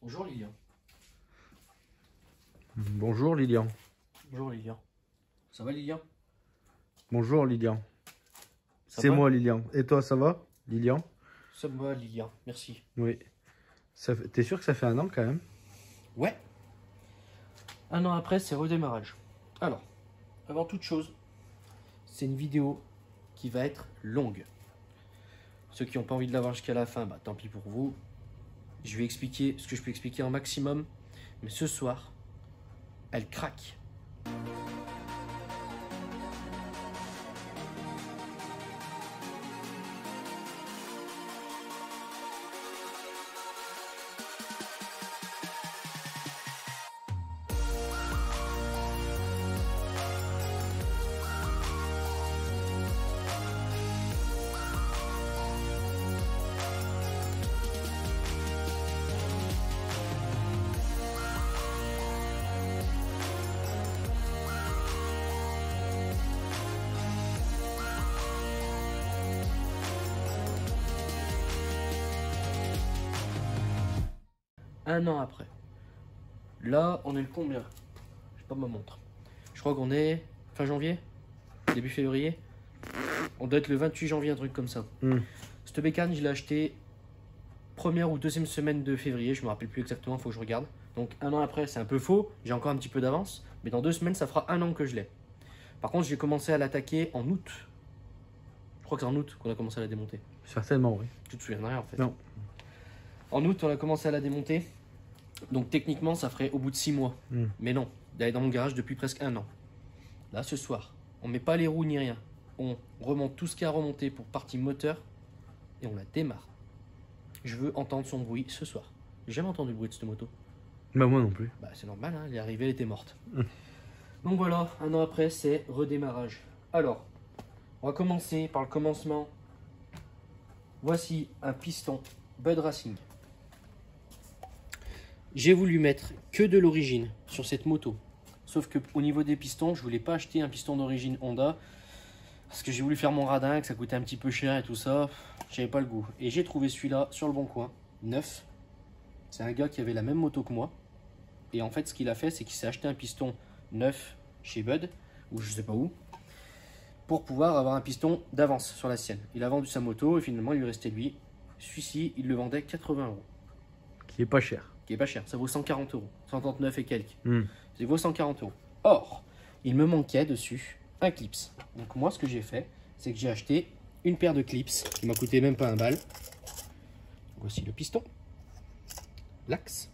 Bonjour Lilian. Bonjour Lilian. Bonjour Lilian. Ça va Lilian? Bonjour Lilian. C'est moi Lilian. Et toi, ça va Lilian? Ça va Lilian, merci. Oui. T'es sûr que ça fait un an quand même? Ouais. Un an après, c'est redémarrage. Alors, avant toute chose, c'est une vidéo qui va être longue. Ceux qui n'ont pas envie de la voir jusqu'à la fin, bah tant pis pour vous. Je vais expliquer ce que je peux expliquer en maximum. Mais ce soir, elle craque. Un an après. Là, on est le combien? Je sais pas ma montre. Je crois qu'on est fin janvier, début février. On doit être le 28 janvier, un truc comme ça. Cette bécane, je l'ai acheté première ou deuxième semaine de février. Je me rappelle plus exactement, faut que je regarde. Donc un an après, c'est un peu faux. J'ai encore un petit peu d'avance. Mais dans 2 semaines, ça fera un an que je l'ai. Par contre, j'ai commencé à l'attaquer en août. Je crois que c'est en août qu'on a commencé à la démonter. Certainement, oui. Tu te souviens de rien en fait? Non. En août, on a commencé à la démonter. Donc techniquement, ça ferait au bout de 6 mois. Mais non, elle est dans mon garage depuis presque un an. Là, ce soir, on met pas les roues ni rien. On remonte tout ce qui a remonté pour partie moteur et on la démarre. Je veux entendre son bruit ce soir. J'ai jamais entendu le bruit de cette moto. Bah moi non plus. Bah c'est normal, hein, elle est arrivée, elle était morte. Donc voilà, un an après, c'est redémarrage. Alors, on va commencer par le commencement. Voici un piston Bud Racing. J'ai voulu mettre que de l'origine sur cette moto. Sauf que au niveau des pistons, je voulais pas acheter un piston d'origine Honda. Parce que j'ai voulu faire mon radin, que ça coûtait un petit peu cher et tout ça. J'avais pas le goût. Et j'ai trouvé celui-là sur le bon coin, neuf. C'est un gars qui avait la même moto que moi. Et en fait, ce qu'il a fait, c'est qu'il s'est acheté un piston neuf chez Bud, ou je sais pas où, pour pouvoir avoir un piston d'avance sur la sienne. Il a vendu sa moto et finalement, il lui restait lui. Celui-ci, il le vendait 80 €. Qui est pas cher. Qui est pas cher, ça vaut 140 €, 139 et quelques. Ça vaut 140 €. Or, il me manquait dessus un clips. Donc moi, ce que j'ai fait, c'est que j'ai acheté une paire de clips qui m'a coûté même pas un bal. Voici le piston, l'axe,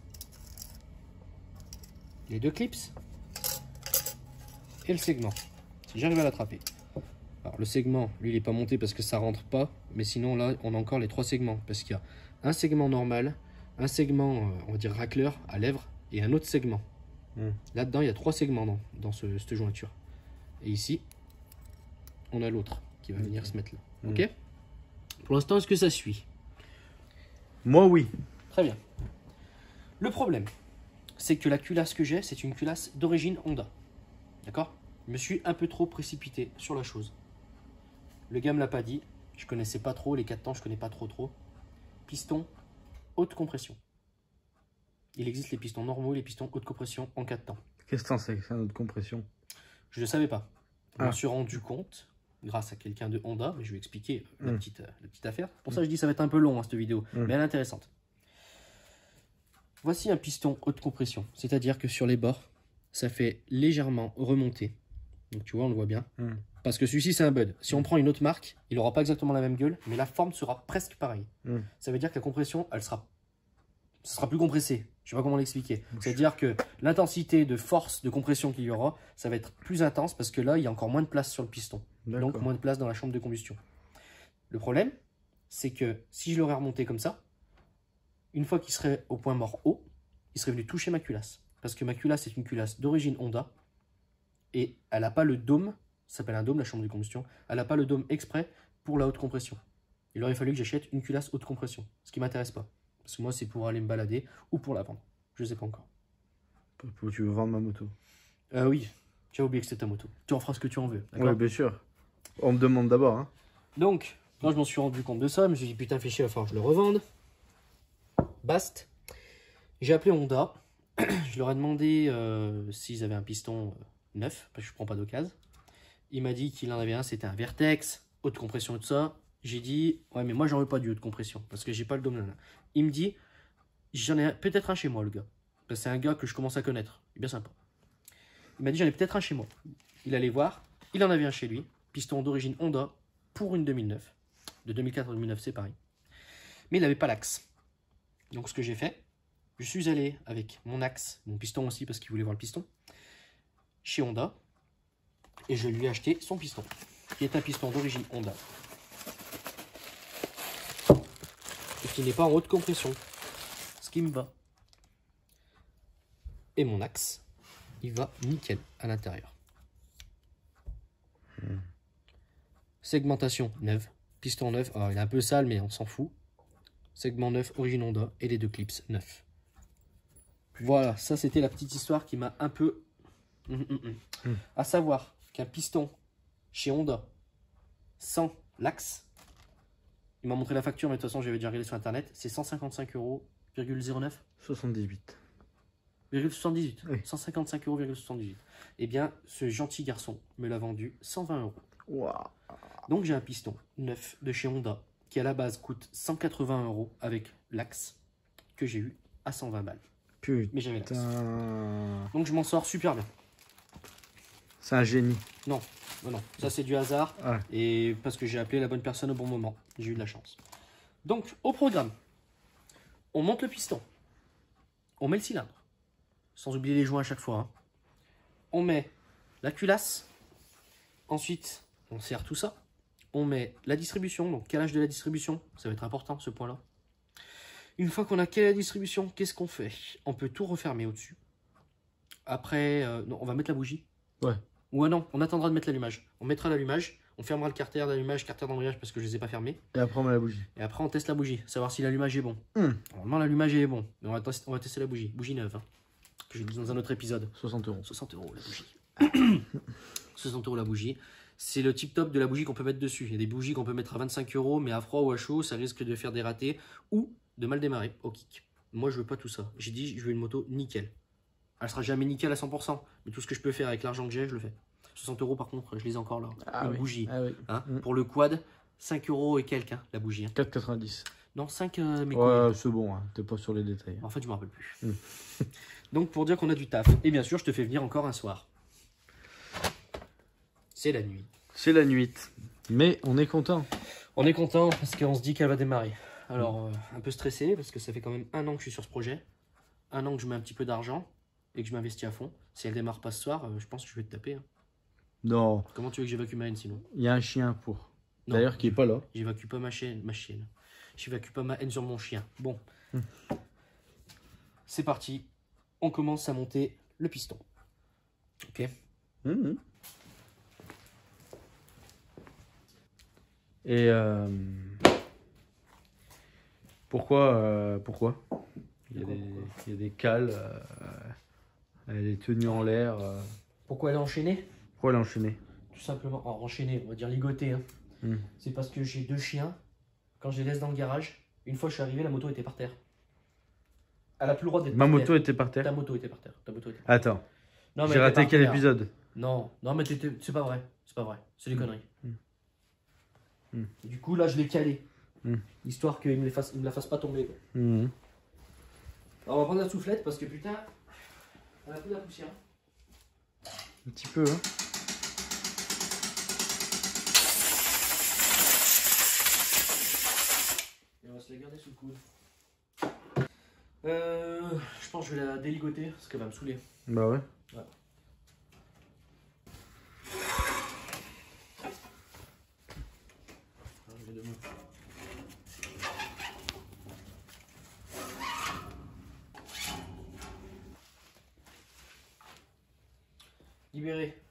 les 2 clips et le segment. Si j'arrive à l'attraper. Alors le segment, lui, il n'est pas monté parce que ça rentre pas, mais sinon là, on a encore les 3 segments parce qu'il y a un segment normal, un segment, on va dire racleur à lèvres et un autre segment. Là-dedans, il y a 3 segments dans cette jointure. Et ici, on a l'autre qui va venir se mettre là. Ok? Pour l'instant, est-ce que ça suit? Moi, oui. Très bien. Le problème, c'est que la culasse que j'ai, c'est une culasse d'origine Honda. D'accord? Je me suis un peu trop précipité sur la chose. Le gars me l'a pas dit. Je connaissais pas trop. Les 4 temps, je connais pas trop. Piston haute compression. Il existe les pistons normaux et les pistons haute compression en 4 temps. Qu'est-ce que c'est que ça, notre compression? Je ne savais pas. Je me suis rendu compte, grâce à quelqu'un de Honda, mais je vais expliquer la petite affaire. Pour ça, je dis ça va être un peu long, hein, cette vidéo, mais elle est intéressante. Voici un piston haute compression, c'est-à-dire que sur les bords, ça fait légèrement remonter. Donc tu vois, on le voit bien. Parce que celui-ci, c'est un Bud. Si on prend une autre marque, il n'aura pas exactement la même gueule, mais la forme sera presque pareille. Ça veut dire que la compression, ça sera plus compressé. Je sais pas comment l'expliquer. C'est-à-dire que l'intensité de force de compression qu'il y aura, ça va être plus intense parce que là, il y a encore moins de place sur le piston. Donc moins de place dans la chambre de combustion. Le problème, c'est que si je l'aurais remonté comme ça, une fois qu'il serait au point mort haut, il serait venu toucher ma culasse. Parce que ma culasse est une culasse d'origine Honda et elle n'a pas le dôme, ça s'appelle un dôme, la chambre de combustion, elle n'a pas le dôme exprès pour la haute compression. Il aurait fallu que j'achète une culasse haute compression, ce qui ne m'intéresse pas. Parce que moi, c'est pour aller me balader ou pour la vendre. Je ne sais pas encore. Tu veux vendre ma moto? Oui, tu as oublié que c'était ta moto. Tu en feras ce que tu en veux. Oui, bien sûr. On me demande d'abord. Hein. Donc, quand je m'en suis rendu compte de ça, je me suis dit, putain, fais chier, il va falloir que je le revende. Bast. J'ai appelé Honda. Je leur ai demandé s'ils avaient un piston neuf, parce que je prends pas d'occasion. Il m'a dit qu'il en avait un, c'était un Vertex, haute compression et tout ça. J'ai dit, ouais, mais moi, j'en veux pas du haute compression, parce que j'ai pas le domaine. Il me dit, j'en ai peut-être un chez moi, le gars. Parce que c'est un gars que je commence à connaître. Il est bien sympa. Il m'a dit, j'en ai peut-être un chez moi. Il allait voir, il en avait un chez lui. Piston d'origine Honda pour une 2009. De 2004 à 2009, c'est pareil. Mais il n'avait pas l'axe. Donc, ce que j'ai fait, je suis allé avec mon axe, mon piston aussi, parce qu'il voulait voir le piston, chez Honda. Et je lui ai acheté son piston, qui est un piston d'origine Honda. Et qui n'est pas en haute compression. Ce qui me va. Et mon axe, il va nickel à l'intérieur. Segmentation neuve. Piston neuf. Alors, il est un peu sale, mais on s'en fout. Segment neuf, origine Honda. Et les deux clips neufs. Voilà, ça c'était la petite histoire qui m'a un peu... À savoir qu'un piston chez Honda sans l'axe, il m'a montré la facture, mais de toute façon j'avais déjà regardé sur internet, c'est 155 €,09 78. 78. Oui. 155 €,78. Eh bien, ce gentil garçon me l'a vendu 120 €. Waouh. Donc j'ai un piston neuf de chez Honda qui à la base coûte 180 € avec l'axe que j'ai eu à 120 balles. Putain. Mais j'avais l'axe. Donc je m'en sors super bien. C'est un génie. Non, non, ça c'est du hasard. Ouais. Et parce que j'ai appelé la bonne personne au bon moment. J'ai eu de la chance. Donc, au programme, on monte le piston. On met le cylindre. Sans oublier les joints à chaque fois. Hein. On met la culasse. Ensuite, on serre tout ça. On met la distribution. Donc, calage de la distribution. Ça va être important, ce point-là. Une fois qu'on a calé la distribution, qu'est-ce qu'on fait? On peut tout refermer au-dessus. Après, non, on va mettre la bougie. Ouais. Ou non, on attendra de mettre l'allumage. On mettra l'allumage, on fermera le carter d'allumage, carter d'embrayage parce que je ne les ai pas fermés. Et après on met la bougie. Et après on teste la bougie, savoir si l'allumage est bon. Normalement l'allumage est bon, mais on va tester la bougie. Bougie neuve, hein, que j'ai dit dans un autre épisode. 60 €. 60 € la bougie. 60 € la bougie. C'est le tip top de la bougie qu'on peut mettre dessus. Il y a des bougies qu'on peut mettre à 25 €, mais à froid ou à chaud, ça risque de faire des ratés ou de mal démarrer au kick. Moi je veux pas tout ça. J'ai dit je veux une moto nickel. Elle sera jamais nickel à 100%, mais tout ce que je peux faire avec l'argent que j'ai, je le fais. 60 € par contre, je les ai encore là. Une bougie. Ah oui. Hein, pour le quad, 5 € et quelques, hein, la bougie. Hein. 4,90. Non, 5 mais ouais, c'est bon, hein. T'es pas sur les détails. En fait, je me rappelle plus. Donc, pour dire qu'on a du taf. Et bien sûr, je te fais venir encore un soir. C'est la nuit. C'est la nuit. Mais on est content. On est content parce qu'on se dit qu'elle va démarrer. Alors, un peu stressé parce que ça fait quand même 1 an que je suis sur ce projet. 1 an que je mets un petit peu d'argent et que je m'investis à fond. Si elle démarre pas ce soir, je pense que je vais te taper. Hein. Non. Comment tu veux que j'évacue ma haine sinon? Il y a un chien pour. D'ailleurs, qui est pas là. J'évacue pas ma chienne. J'évacue pas ma haine sur mon chien. Bon. C'est parti. On commence à monter le piston. Ok. Et pourquoi il y a des cales, elle est tenue en l'air. Pourquoi elle est enchaînée? Pourquoi elle est enchaînée? Tout simplement, alors, enchaînée, on va dire ligotée. Hein. C'est parce que j'ai 2 chiens. Quand je les laisse dans le garage, une fois que je suis arrivé, la moto était par terre. Elle a plus le droit d'être par terre. Ma moto était par terre. Ta moto était par terre. Attends. Non, j'ai raté quel épisode? Non, mais c'est pas vrai. C'est pas vrai. C'est des conneries. Du coup, là, je l'ai calé. Histoire qu'il me la fasse pas tomber. Quoi. Alors, on va prendre la soufflette parce que putain, elle a pris la poussière. Un petit peu, hein. Et on va se la garder sous le coude. Je pense que je vais la déligoter parce qu'elle va me saouler. Bah ouais. Libéré.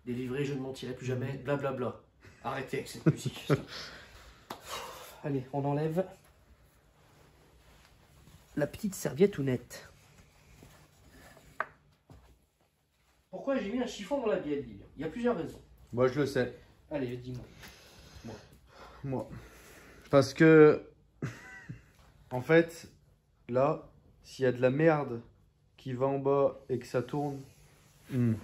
Délivré, je ne mentirai plus jamais. Blablabla. Arrêtez avec cette musique. Allez, on enlève la petite serviette ou nette. Pourquoi j'ai mis un chiffon dans la bielle, Lilian? Il y a plusieurs raisons. Moi, je le sais. Allez, dis-moi. Moi. Parce que, en fait, là, s'il y a de la merde qui va en bas et que ça tourne,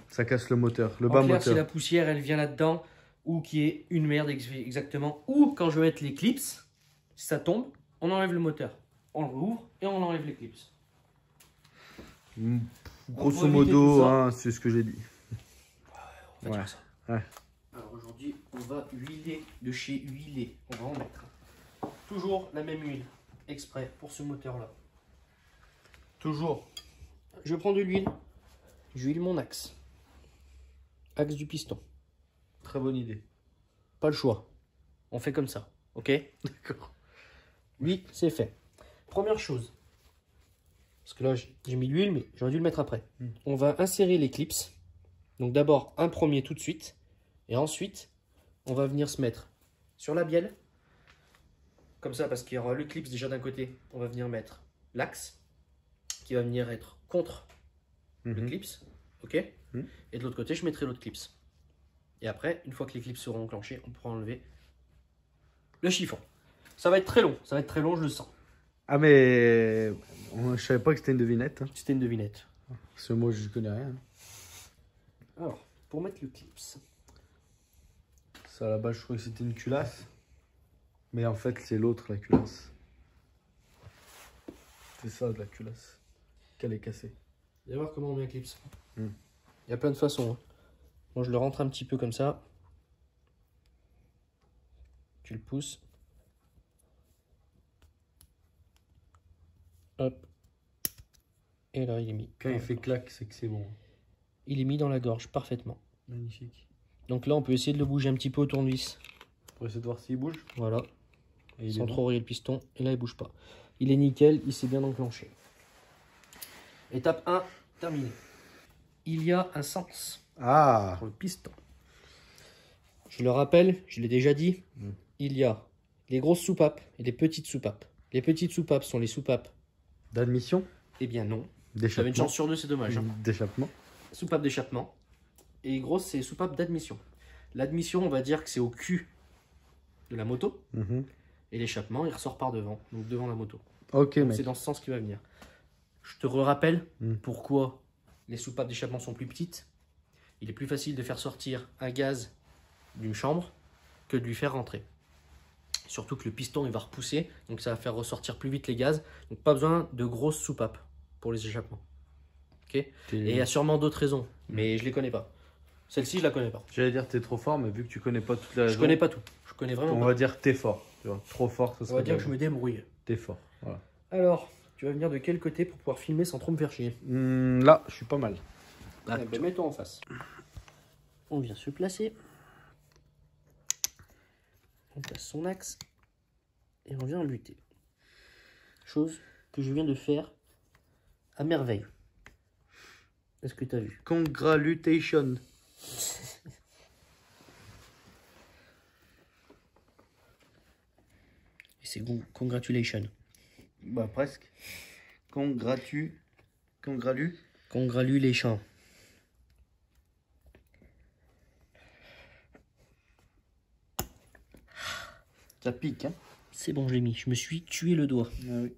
ça casse le moteur, le bas En clair, moteur. si la poussière elle vient là-dedans, ou qu'il y ait une merde exactement, ou quand je vais mettre les clips, si ça tombe, on enlève le moteur. On le rouvre et on enlève les clips. Grosso modo, hein, c'est ce que j'ai dit. On va dire ça. Ouais. Alors aujourd'hui, on va huiler de chez Huiler. On va en mettre. Toujours la même huile, exprès pour ce moteur-là. Toujours. Je prends de l'huile, j'huile mon axe. Axe du piston. Très bonne idée. Pas le choix. On fait comme ça, ok? D'accord. Oui, c'est fait. Première chose. Parce que là, j'ai mis l'huile, mais j'aurais dû le mettre après. On va insérer les clips. Donc d'abord, un premier tout de suite. Et ensuite, on va venir se mettre sur la bielle. Comme ça, parce qu'il y aura le clips déjà d'un côté. On va venir mettre l'axe qui va venir être contre le clips. Ok. Et de l'autre côté, je mettrai l'autre clips. Et après, une fois que les clips seront enclenchés, on pourra enlever le chiffon. Ça va être très long. Ça va être très long, je le sens. Ah mais je savais pas que c'était une devinette. Hein. C'était une devinette. Ce mot, je connais rien. Alors, pour mettre le clips. Ça, à la base, je croyais que c'était une culasse. Mais en fait, c'est l'autre, la culasse. C'est ça, de la culasse. Qu'elle est cassée. Vous allez voir comment on met un clips. Il y a plein de façons. Hein. Moi, je le rentre un petit peu comme ça. Tu le pousses. Hop. Et là, il est mis. Quand il fait clac, c'est que c'est bon. Il est mis dans la gorge parfaitement. Magnifique. Donc là, on peut essayer de le bouger un petit peu au tournevis. Pour essayer de voir s'il bouge. Voilà. Et Sans trop rayer le piston. Et là, il bouge pas. Il est nickel. Il s'est bien enclenché. Étape 1, terminée. Il y a un sens pour le piston. Je le rappelle, je l'ai déjà dit. Il y a les grosses soupapes et les petites soupapes. Les petites soupapes sont les soupapes D'admission. Eh bien non. D'échappement. J'avais une chance sur deux, c'est dommage. Hein. D'échappement. Soupape d'échappement. Et grosse, c'est soupape d'admission. L'admission, on va dire que c'est au cul de la moto. Et l'échappement, il ressort par devant. Donc devant la moto. Ok, mec. C'est dans ce sens qu'il va venir. Je te rappelle pourquoi les soupapes d'échappement sont plus petites. Il est plus facile de faire sortir un gaz d'une chambre que de lui faire rentrer. Surtout que le piston, il va repousser. Donc ça va faire ressortir plus vite les gaz. Donc pas besoin de grosses soupapes pour les échappements. Ok. Et il y a sûrement d'autres raisons, mais je les connais pas. Celle-ci, je la connais pas. J'allais dire t'es trop fort, mais vu que tu connais pas toute la raison, Je connais pas tout. Je connais vraiment on pas. va dire t'es fort. Tu vois, trop fort, ça On va dire que je me débrouille. T'es fort. Voilà. Alors, tu vas venir de quel côté pour pouvoir filmer sans trop me faire chier? Là, je suis pas mal. Mets-toi en face. On vient se placer. On place son axe. Et on vient lutter. Chose que je viens de faire à merveille. Est-ce que tu as vu? Congratulations. Et c'est congratulations. Bah presque. Congratulations. Congratulations. Ça pique, hein? C'est bon, je l'ai mis. Je me suis tué le doigt. Ah oui.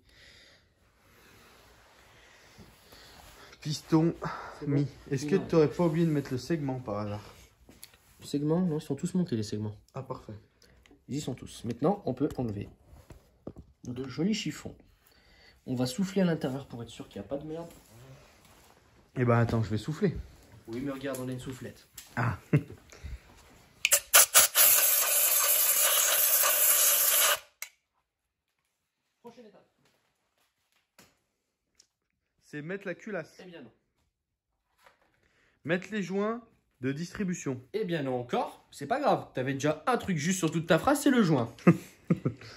Piston mis. Est-ce que tu n'aurais pas oublié de mettre le segment par hasard? Le segment, non, ils sont tous montés les segments. Ah, parfait. Ils y sont tous. Maintenant, on peut enlever notre joli chiffon. On va souffler à l'intérieur pour être sûr qu'il n'y a pas de merde. Eh ben attends, je vais souffler. Oui, mais regarde, on a une soufflette. Ah. Prochaine étape. C'est mettre la culasse. Eh bien non. Mettre les joints de distribution. Eh bien non encore. C'est pas grave. T'avais déjà un truc juste sur toute ta phrase, c'est le joint.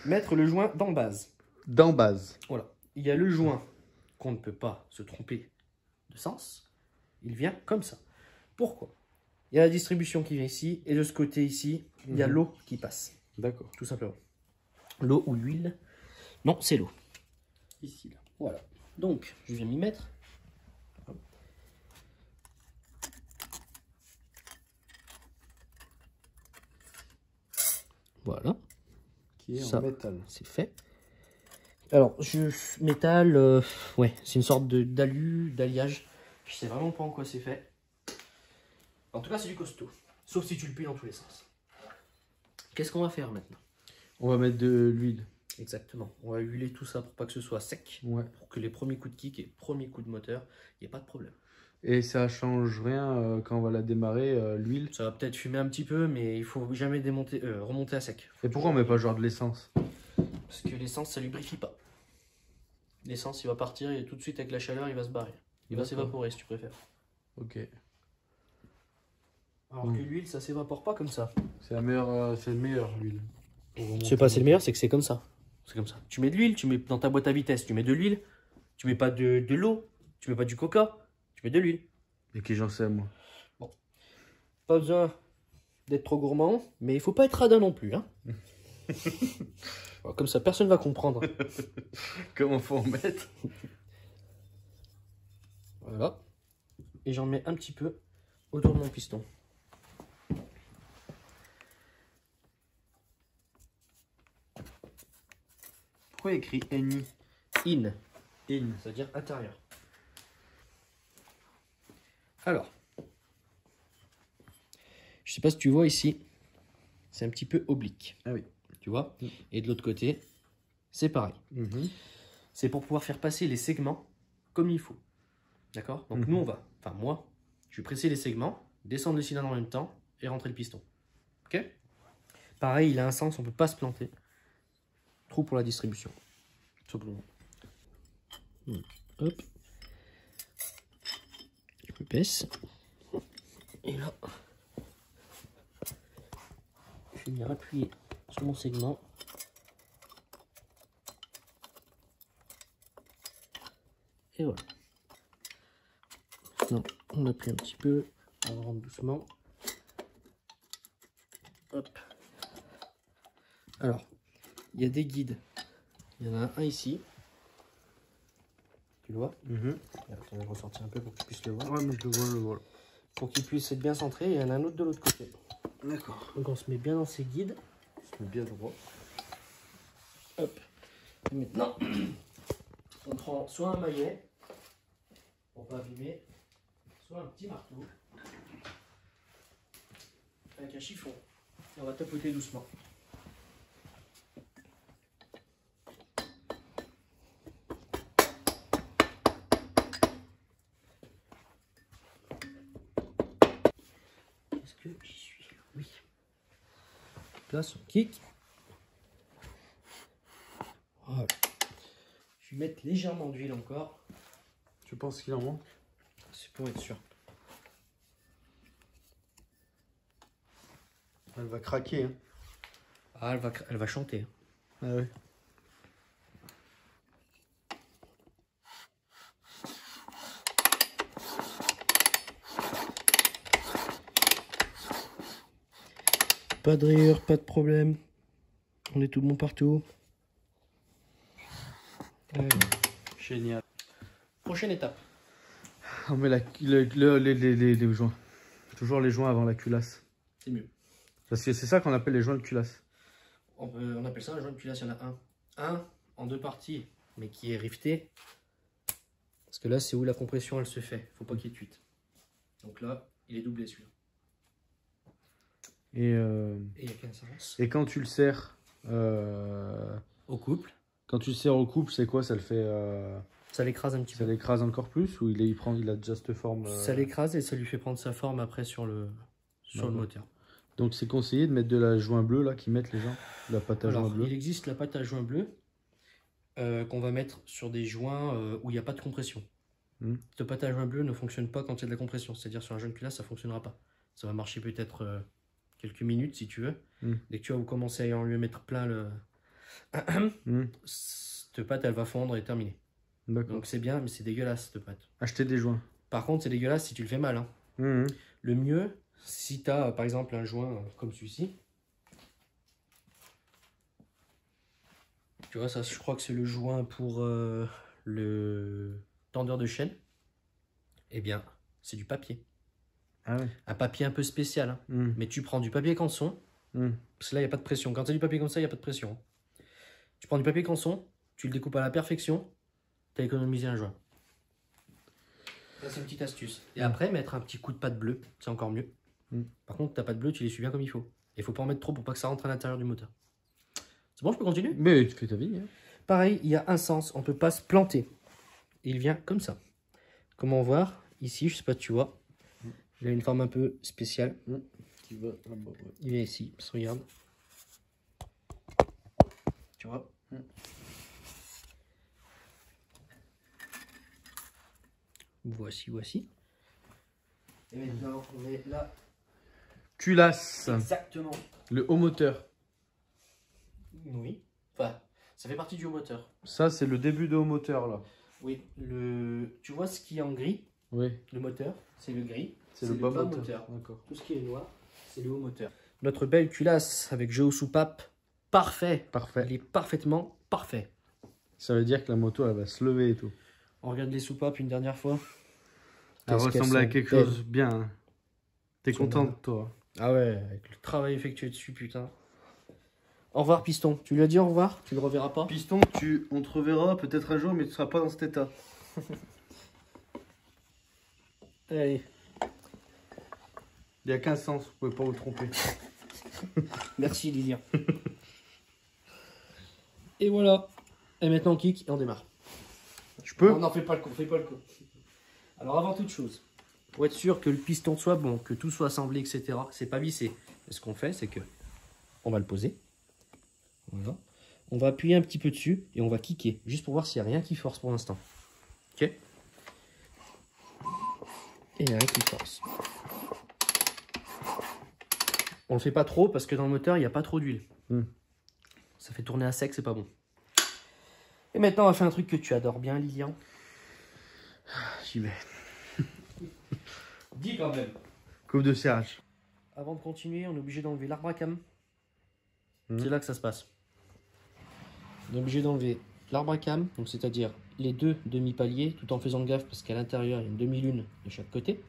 Mettre le joint d'en base. D'en base. Voilà. Il y a le joint qu'on ne peut pas se tromper de sens. Il vient comme ça. Pourquoi? Il y a la distribution qui vient ici. Et de ce côté ici, il y a l'eau qui passe. D'accord. Tout simplement. L'eau ou l'huile. Non, c'est l'eau. Ici, là. Voilà. Donc, je viens m'y mettre. Hop. Voilà. Qui est Ça, en métal. c'est fait. Alors, métal, ouais, c'est une sorte d'alliage. Je sais vraiment pas en quoi c'est fait. En tout cas, c'est du costaud. Sauf si tu le plies dans tous les sens. Qu'est-ce qu'on va faire maintenant? On va mettre de l'huile. Exactement. On va huiler tout ça pour pas que ce soit sec. Ouais. Pour que les premiers coups de kick et les premiers coups de moteur, il n'y ait pas de problème. Et ça change rien quand on va la démarrer, l'huile. Ça va peut-être fumer un petit peu, mais il faut jamais remonter à sec. Et pourquoi on met pas genre de l'essence? Parce que l'essence, ça lubrifie pas. L'essence, il va partir et tout de suite avec la chaleur, il va se barrer. Il va s'évaporer si tu préfères. Ok. Alors que l'huile, ça s'évapore pas comme ça. C'est la meilleure, c'est le meilleur l'huile. C'est pas c'est le meilleur, c'est que c'est comme ça. C'est comme ça. Tu mets de l'huile, tu mets dans ta boîte à vitesse, tu mets de l'huile, tu mets pas de l'eau, tu mets pas du coca, tu mets de l'huile. Et qui j'en sais moi. Bon. Pas besoin d'être trop gourmand, mais il faut pas être radin non plus. Hein. Comme ça, personne va comprendre. Comment faut en mettre? Voilà. Et j'en mets un petit peu autour de mon piston. Pourquoi il y a écrit NI? In. In. C'est-à-dire intérieur. Alors. Je sais pas si tu vois ici. C'est un petit peu oblique. Ah oui. Tu vois? Et de l'autre côté, c'est pareil. C'est pour pouvoir faire passer les segments comme il faut. D'accord? Donc nous, on va, enfin moi, je vais presser les segments, descendre le cylindre en même temps et rentrer le piston. Ok? Pareil, il a un sens, on ne peut pas se planter. Trou pour la distribution. Tout simplement. Hop. Je me baisse. Et là, je vais venir appuyer sur mon segment. Et voilà. Non, on appuie un petit peu, on rentre doucement. Hop. Alors, il y a des guides. Il y en a un ici. Tu le vois? Attends, je vais ressortir un peu pour que tu puisses le voir. Ouais, mais je le vois, Pour qu'il puisse être bien centré, il y en a un autre de l'autre côté. D'accord. Donc on se met bien dans ces guides. On se met bien droit. Hop. Et maintenant, on prend soit un maillet pour pas abîmer, soit un petit marteau avec un chiffon. Et on va tapoter doucement. Est-ce que j'y suis? Oui. Place, on kick. Voilà. Je vais mettre légèrement d'huile encore. Tu penses qu'il en manque? C'est pour être sûr. Elle va craquer. Hein. Ah, elle va chanter. Ah ouais. Pas de rire, pas de problème. On est tout bon partout. Allez. Génial. Prochaine étape. On met les joints. Toujours les joints avant la culasse. C'est mieux. Parce que c'est ça qu'on appelle les joints de culasse. On appelle ça un joint de culasse, il y en a un. Un en deux parties, mais qui est rifté. Parce que là, c'est où la compression, elle se fait. Faut pas qu'il y ait de fuite. Donc là, il est doublé celui-là. Et il y a qu'un sens. Et quand tu le serres Au couple. Quand tu le serres au couple, c'est quoi? Ça le fait ça l'écrase un petit peu. Ça l'écrase encore plus ou il a déjà cette forme Ça l'écrase et ça lui fait prendre sa forme après sur le moteur. Donc c'est conseillé de mettre de la joint bleue là, qui mettent les gens, de la pâte à joint bleu. Il existe la pâte à joint bleu qu'on va mettre sur des joints où il n'y a pas de compression. Cette pâte à joint bleu ne fonctionne pas quand il y a de la compression. C'est-à-dire sur un joint de culasse, ça ne fonctionnera pas. Ça va marcher peut-être quelques minutes si tu veux. Dès que tu vas commencer à en lui mettre plein le... cette pâte, elle va fondre et terminer. Donc c'est bien, mais c'est dégueulasse cette pâte. Acheter des joints. Par contre, c'est dégueulasse si tu le fais mal. Hein. Le mieux, si tu as par exemple un joint comme celui-ci, tu vois, ça, je crois que c'est le joint pour le tendeur de chaîne. Eh bien, c'est du papier. Ah ouais. Un papier un peu spécial. Hein. Mais tu prends du papier canson, parce que là, il n'y a pas de pression. Quand tu as du papier comme ça, il n'y a pas de pression. Tu prends du papier canson, tu le découpes à la perfection, tu as économisé un joint. Ça, c'est une petite astuce. Et après, mettre un petit coup de pâte bleue, c'est encore mieux. Par contre, ta pâte bleue, tu l'essuies bien comme il faut. Il faut pas en mettre trop pour pas que ça rentre à l'intérieur du moteur. C'est bon, je peux continuer? Mais tu fais ta vie. Hein. Pareil, il y a un sens, on ne peut pas se planter. Il vient comme ça. Comment voir? Ici, je sais pas si tu vois. Il a une forme un peu spéciale. Qui va là-bas, ouais. Il vient ici, regarde. Tu vois? Voici. Et maintenant, on met là. Culasse. Exactement. Le haut moteur. Oui. Enfin, ça fait partie du haut moteur. Ça, c'est le début de haut moteur, là. Oui. Tu vois ce qui est en gris? Oui. Le moteur, c'est le gris. C'est le bas moteur. D'accord. Tout ce qui est noir, c'est le haut moteur. Notre belle culasse avec jeu aux soupapes, parfait. Parfait. Il est parfaitement parfait. Ça veut dire que la moto, elle va se lever et tout. On regarde les soupapes une dernière fois. Elle ressemble à quelque chose bien. Hein. T'es contente, toi? Ah ouais, avec le travail effectué dessus, putain. Au revoir, Piston. Tu lui as dit au revoir? Tu le reverras pas? Piston, on te reverra peut-être un jour, mais tu seras pas dans cet état. Allez. Il n'y a qu'un sens, vous pouvez pas vous tromper. Merci, Lilian. Et voilà. Et maintenant, on kick et on démarre. Je peux? Non, fais pas le coup, Alors, avant toute chose, pour être sûr que le piston soit bon, que tout soit assemblé, etc., c'est pas vissé. Et ce qu'on fait, c'est que on va le poser. Voilà. On va appuyer un petit peu dessus et on va kicker, juste pour voir s'il n'y a rien qui force pour l'instant. Ok? Et il n'y a rien qui force. On le fait pas trop parce que dans le moteur, il n'y a pas trop d'huile. Ça fait tourner à sec, c'est pas bon. Et maintenant, on va faire un truc que tu adores bien, Lilian. J'y vais. Dis quand même. Coupe de serrage. Avant de continuer, on est obligé d'enlever l'arbre à cam. C'est là que ça se passe. On est obligé d'enlever l'arbre à cam, donc c'est-à-dire les deux demi-paliers, tout en faisant gaffe parce qu'à l'intérieur, il y a une demi-lune de chaque côté,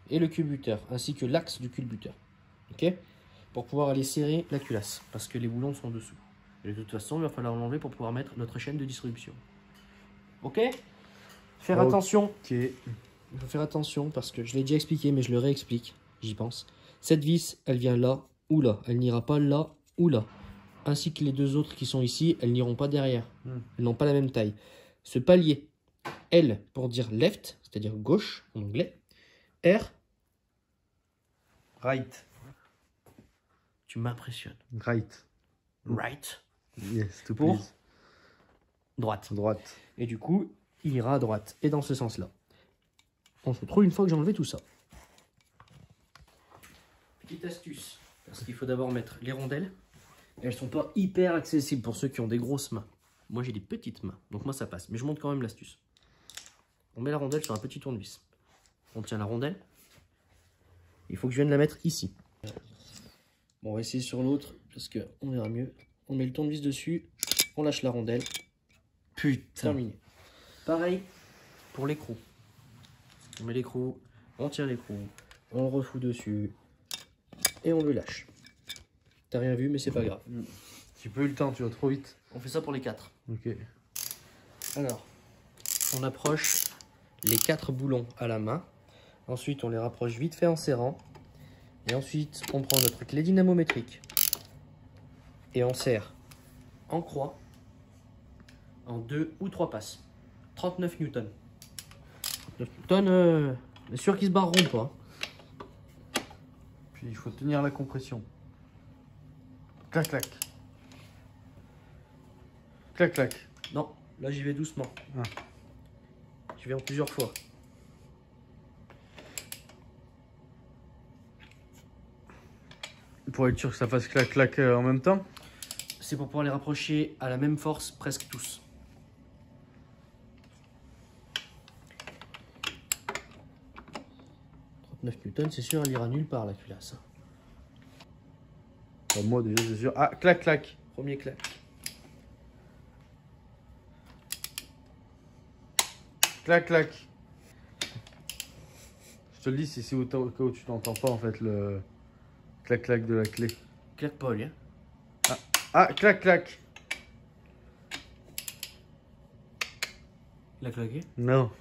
et le culbuteur, ainsi que l'axe du culbuteur. Ok? Pour pouvoir aller serrer la culasse, parce que les boulons sont dessous. Et de toute façon, il va falloir l'enlever pour pouvoir mettre notre chaîne de distribution. Ok? Faire attention. Ok. Il faut faire attention parce que je l'ai déjà expliqué, mais je le réexplique. J'y pense. Cette vis, elle vient là ou là. Elle n'ira pas là ou là. Ainsi que les deux autres qui sont ici, elles n'iront pas derrière. Elles n'ont pas la même taille. Ce palier, L pour dire left, c'est-à-dire gauche en anglais. R. Right. Tu m'impressionnes. Right. Right. Yes, to Pour please. droite. Droite. Et du coup, il ira à droite. Et dans ce sens-là. On se retrouve une fois que j'ai enlevé tout ça. Petite astuce. Parce qu'il faut d'abord mettre les rondelles. Elles sont pas hyper accessibles pour ceux qui ont des grosses mains. Moi, j'ai des petites mains. Donc moi, ça passe. Mais je montre quand même l'astuce. On met la rondelle sur un petit tournevis. On tient la rondelle. Il faut que je vienne la mettre ici. Bon, on va essayer sur l'autre parce qu'on verra mieux. On met le tournevis dessus. On lâche la rondelle. Putain. Terminé. Pareil pour l'écrou. On met l'écrou, on tire l'écrou, on le refout dessus et on le lâche. T'as rien vu, mais c'est pas grave. J'ai pas eu le temps, tu vas trop vite. On fait ça pour les 4. Ok. Alors, on approche les 4 boulons à la main. Ensuite, on les rapproche vite fait en serrant. Et ensuite, on prend notre clé dynamométrique et on serre en croix en 2 ou 3 passes. 39 newtons. 39 newtons, bien sûr qu'ils se barreront pas. Puis il faut tenir la compression. Clac, clac. Clac, clac. Non, là j'y vais doucement. Ah. J'y vais en plusieurs fois. Pour être sûr que ça fasse clac, clac en même temps. C'est pour pouvoir les rapprocher à la même force presque tous. Newton, c'est sûr, elle ira nulle part la culasse. Enfin, moi déjà c'est sûr. Ah, clac, clac. Premier clac. Clac, clac. Je te le dis, c'est au cas où tu n'entends pas en fait le clac, clac de la clé. Clac Paul, hein. Ah, clac, clac. Il a claqué? Non.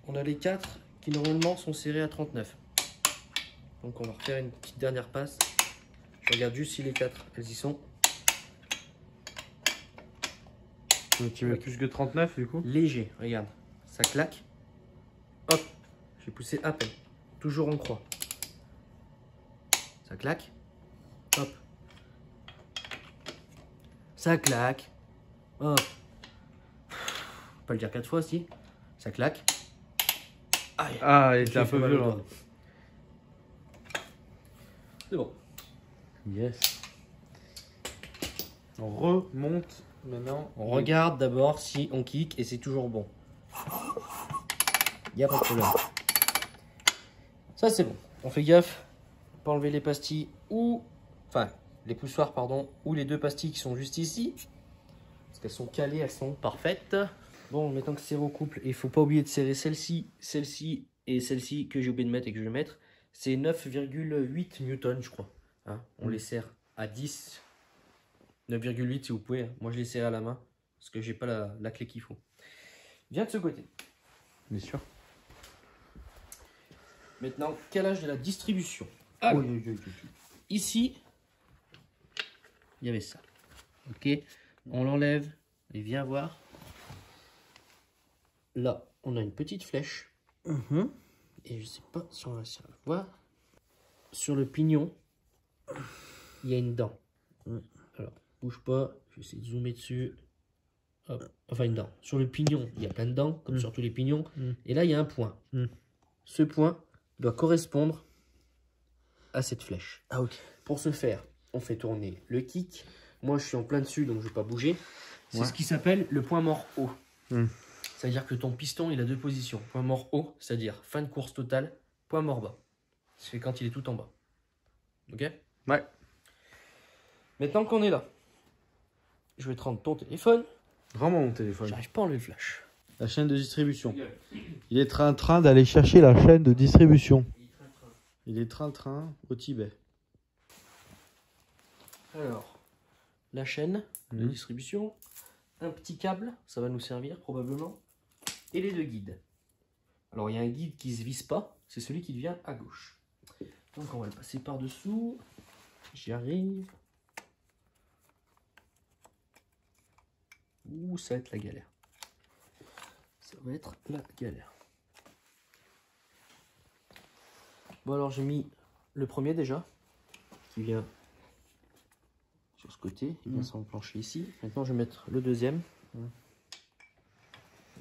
On a les 4 qui normalement sont serrés à 39. Donc on va refaire une petite dernière passe. Je regarde juste si les 4 elles y sont. Donc tu mets plus que 39 du coup? Léger, regarde. Ça claque. Hop. J'ai poussé à peine. Toujours en croix. Ça claque. Hop. Ça claque. Hop. Faut pas le dire 4 fois si. Ça claque. Aïe. Ah, il était J'ai un fait peu mal au violent. doigt. C'est bon. Yes. On remonte maintenant. On regarde d'abord si on kick et c'est toujours bon. Il n'y a pas de problème. Ça c'est bon. On fait gaffe. Pas enlever les pastilles ou... Enfin, les poussoirs pardon. Ou les 2 pastilles qui sont juste ici. Parce qu'elles sont calées, elles sont parfaites. Bon, maintenant que c'est recouple, il faut pas oublier de serrer celle-ci, celle-ci et celle-ci que j'ai oublié de mettre et que je vais mettre. C'est 9,8 newtons je crois. Hein, on les serre à 10. 9,8 si vous pouvez. Hein. Moi je les serre à la main. Parce que j'ai pas la clé qu'il faut. Viens de ce côté. Bien sûr. Maintenant, quel âge de la distribution? Alors, ici, il y avait ça. Ok, on l'enlève et viens voir. Là, on a une petite flèche. Et je sais pas si on va réussir à le voir. Sur le pignon, il y a une dent. Alors, bouge pas, je vais essayer de zoomer dessus. Hop. Enfin, une dent. Sur le pignon, il y a plein de dents, comme sur tous les pignons. Et là, il y a un point. Ce point doit correspondre à cette flèche. Ah, ok. Pour ce faire, on fait tourner le kick. Moi, je suis en plein dessus, donc je ne vais pas bouger. C'est ce qui s'appelle le point mort haut. C'est-à-dire que ton piston, il a 2 positions. Point mort haut, c'est-à-dire fin de course totale. Point mort bas. C'est quand il est tout en bas. Ok? Ouais. Maintenant qu'on est là, je vais te rendre ton téléphone. Vraiment mon téléphone. J'arrive pas à enlever le flash. La chaîne de distribution. Il est en train d'aller chercher la chaîne de distribution. Il est train-train au Tibet. Alors, la chaîne de distribution, un petit câble, ça va nous servir probablement, et les 2 guides. Alors, il y a un guide qui ne se visse pas, c'est celui qui vient à gauche. Donc, on va le passer par-dessous. J'y arrive. Ouh, ça va être la galère. Ça va être la galère. Bon, alors j'ai mis le premier déjà, qui vient sur ce côté, il vient s'enclencher ici. Maintenant, je vais mettre le deuxième.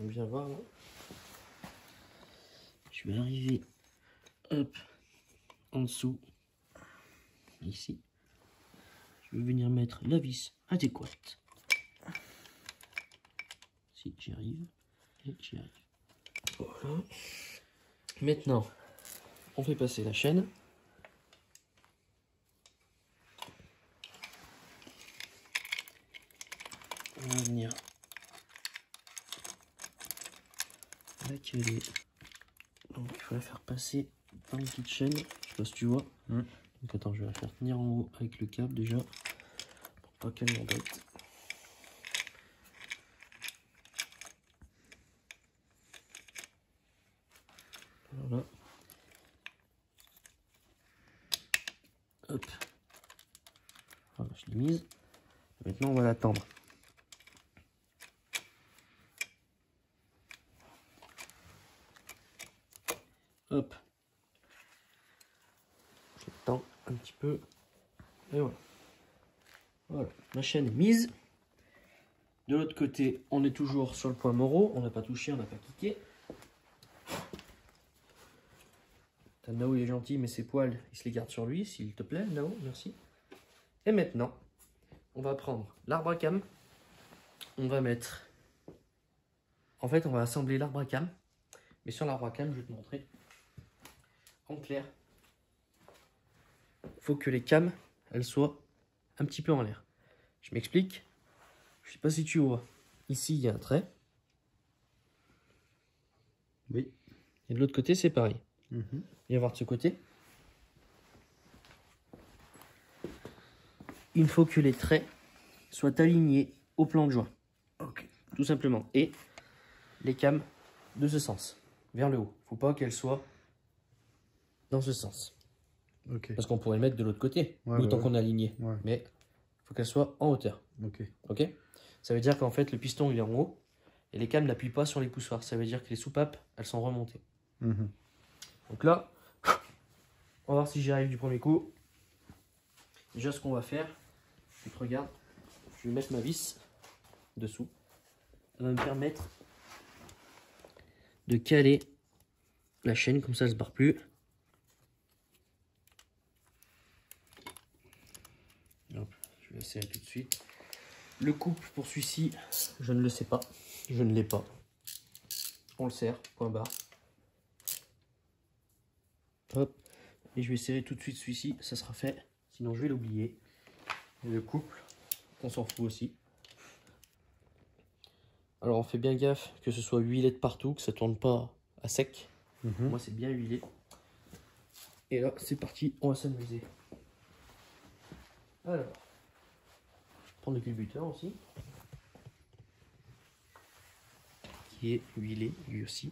On vient voir là. Je vais arriver, hop, en dessous, ici. Je vais venir mettre la vis adéquate. Si j'y arrive, et j'y arrive. Voilà. Maintenant, on fait passer la chaîne. On va venir la caler. Donc il faut la faire passer dans une petite chaîne. Je sais pas si tu vois. Donc attends, je vais la faire tenir en haut avec le câble déjà. Pour pas qu'elle m'embête. Voilà. Hop. Voilà, je l'ai mise. Maintenant, on va l'attendre. Hop. Je l'attends un petit peu. Et voilà. Voilà, ma chaîne est mise. De l'autre côté, on est toujours sur le point Moreau. On n'a pas touché, on n'a pas kické. Nao, il est gentil, mais ses poils, il se les garde sur lui, s'il te plaît. Nao, merci. Et maintenant, on va prendre l'arbre à cam. On va mettre... En fait, on va assembler l'arbre à cam. Mais sur l'arbre à cam, je vais te montrer. En clair, il faut que les cams, elles soient un petit peu en l'air. Je m'explique. Je sais pas si tu vois. Ici, il y a un trait. Oui. Et de l'autre côté, c'est pareil. Viens voir de ce côté. Il faut que les traits soient alignés au plan de joint. Ok. Tout simplement. Et les cames de ce sens, vers le haut. Faut pas qu'elles soient dans ce sens. Ok. Parce qu'on pourrait le mettre de l'autre côté, le temps qu'on a aligné. Ouais. Mais il faut qu'elles soient en hauteur. Ok. Ok. Ça veut dire qu'en fait, le piston il est en haut et les cames n'appuient pas sur les poussoirs. Ça veut dire que les soupapes, elles sont remontées. Donc là, on va voir si j'y arrive du premier coup. Déjà, ce qu'on va faire, c'est que regarde, je vais mettre ma vis dessous. Ça va me permettre de caler la chaîne, comme ça elle se barre plus. Hop, je vais essayer tout de suite. Le couple pour celui-ci, je ne le sais pas. Je ne l'ai pas. On le serre, point barre. Hop. Et je vais serrer tout de suite celui-ci, ça sera fait. Sinon je vais l'oublier. Et le couple, on s'en fout aussi. Alors on fait bien gaffe que ce soit huilé de partout, que ça tourne pas à sec. Moi c'est bien huilé. Et là c'est parti, on va s'amuser. Alors, je prends le culbuteur aussi. Qui est huilé lui aussi.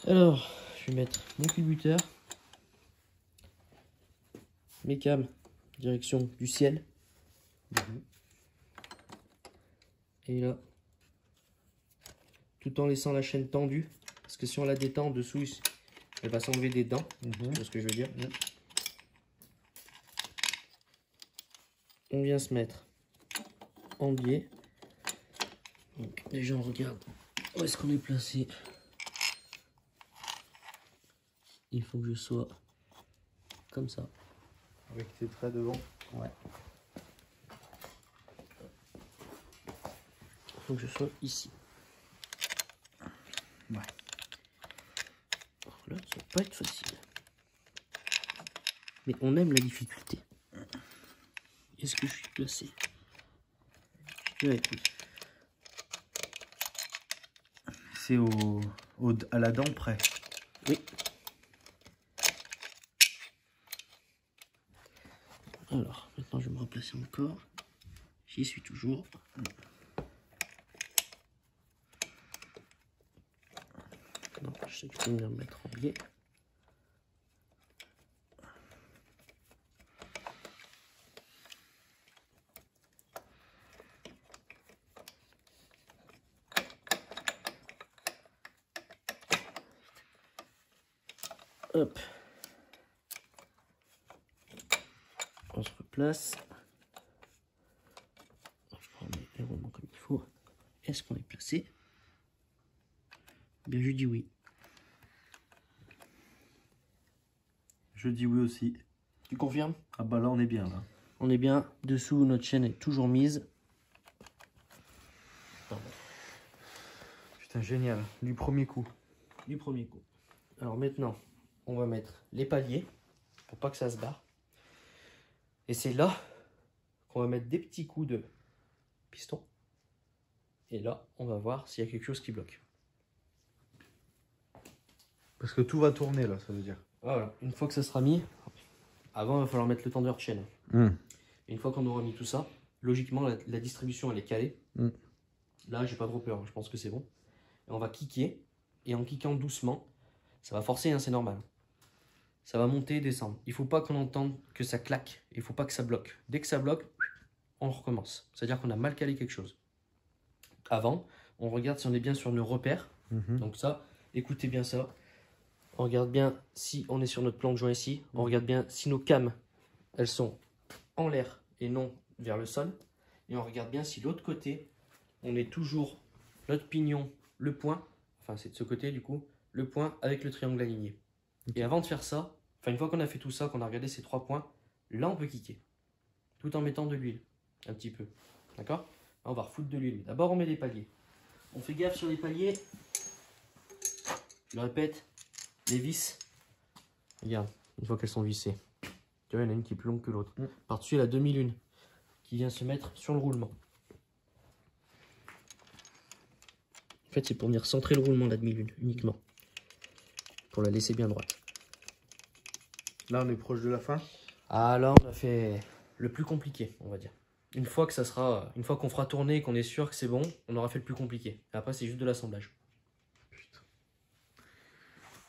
Alors, je vais mettre mon culbuteur. Mes cames, direction du ciel. Et là, tout en laissant la chaîne tendue, parce que si on la détend en dessous, elle va s'enlever des dents. Tu vois ce que je veux dire? On vient se mettre en biais. Donc, déjà, on regarde où est-ce qu'on est placé. Il faut que je sois comme ça. Avec tes traits devant. Ouais. Il faut que je sois ici. Ouais. Alors là, ça va pas être facile. Mais on aime la difficulté. Est-ce que je suis placé? Ouais, oui. C'est à la dent près. Oui. Alors, maintenant je vais me replacer encore. J'y suis toujours. Donc, je sais que je peux venir me mettre en biais. Hop. On se replace. Je prends les roulements comme il faut. Est-ce qu'on est placé? Bien, je dis oui. Je dis oui aussi. Tu confirmes? Ah bah là on est bien là. On est bien. Dessous, notre chaîne est toujours mise. Putain, génial. Du premier coup. Du premier coup. Alors maintenant, on va mettre les paliers pour pas que ça se barre. Et c'est là qu'on va mettre des petits coups de piston. Et là, on va voir s'il y a quelque chose qui bloque. Parce que tout va tourner là, ça veut dire. Voilà, une fois que ça sera mis, avant il va falloir mettre le tendeur de chaîne. Et une fois qu'on aura mis tout ça, logiquement la distribution elle est calée. Là, j'ai pas trop peur, je pense que c'est bon. Et on va kicker, et en kickant doucement, ça va forcer, hein, c'est normal. Ça va monter et descendre. Il faut pas qu'on entende que ça claque, il faut pas que ça bloque. Dès que ça bloque, on recommence. C'est-à-dire qu'on a mal calé quelque chose. Avant, on regarde si on est bien sur nos repères. Donc ça, écoutez bien ça. On regarde bien si on est sur notre plan de joint ici. On regarde bien si nos cames, elles sont en l'air et non vers le sol. Et on regarde bien si l'autre côté, on est toujours notre pignon, le point. Enfin, c'est de ce côté du coup. Le point avec le triangle aligné. Et avant de faire ça, enfin une fois qu'on a fait tout ça, qu'on a regardé ces 3 points, là on peut kicker. Tout en mettant de l'huile. Un petit peu. D'accord? On va refoutre de l'huile. D'abord on met les paliers. On fait gaffe sur les paliers. Je le répète. Les vis, regarde, une fois qu'elles sont vissées, tu vois, il y en a une qui est plus longue que l'autre. Par-dessus, la demi-lune qui vient se mettre sur le roulement. En fait, c'est pour venir centrer le roulement, la demi-lune, uniquement. Pour la laisser bien droite. Là, on est proche de la fin. Ah, là, on a fait le plus compliqué, on va dire. Une fois qu'on fera tourner et qu'on est sûr que c'est bon, on aura fait le plus compliqué. Et après, c'est juste de l'assemblage. Putain.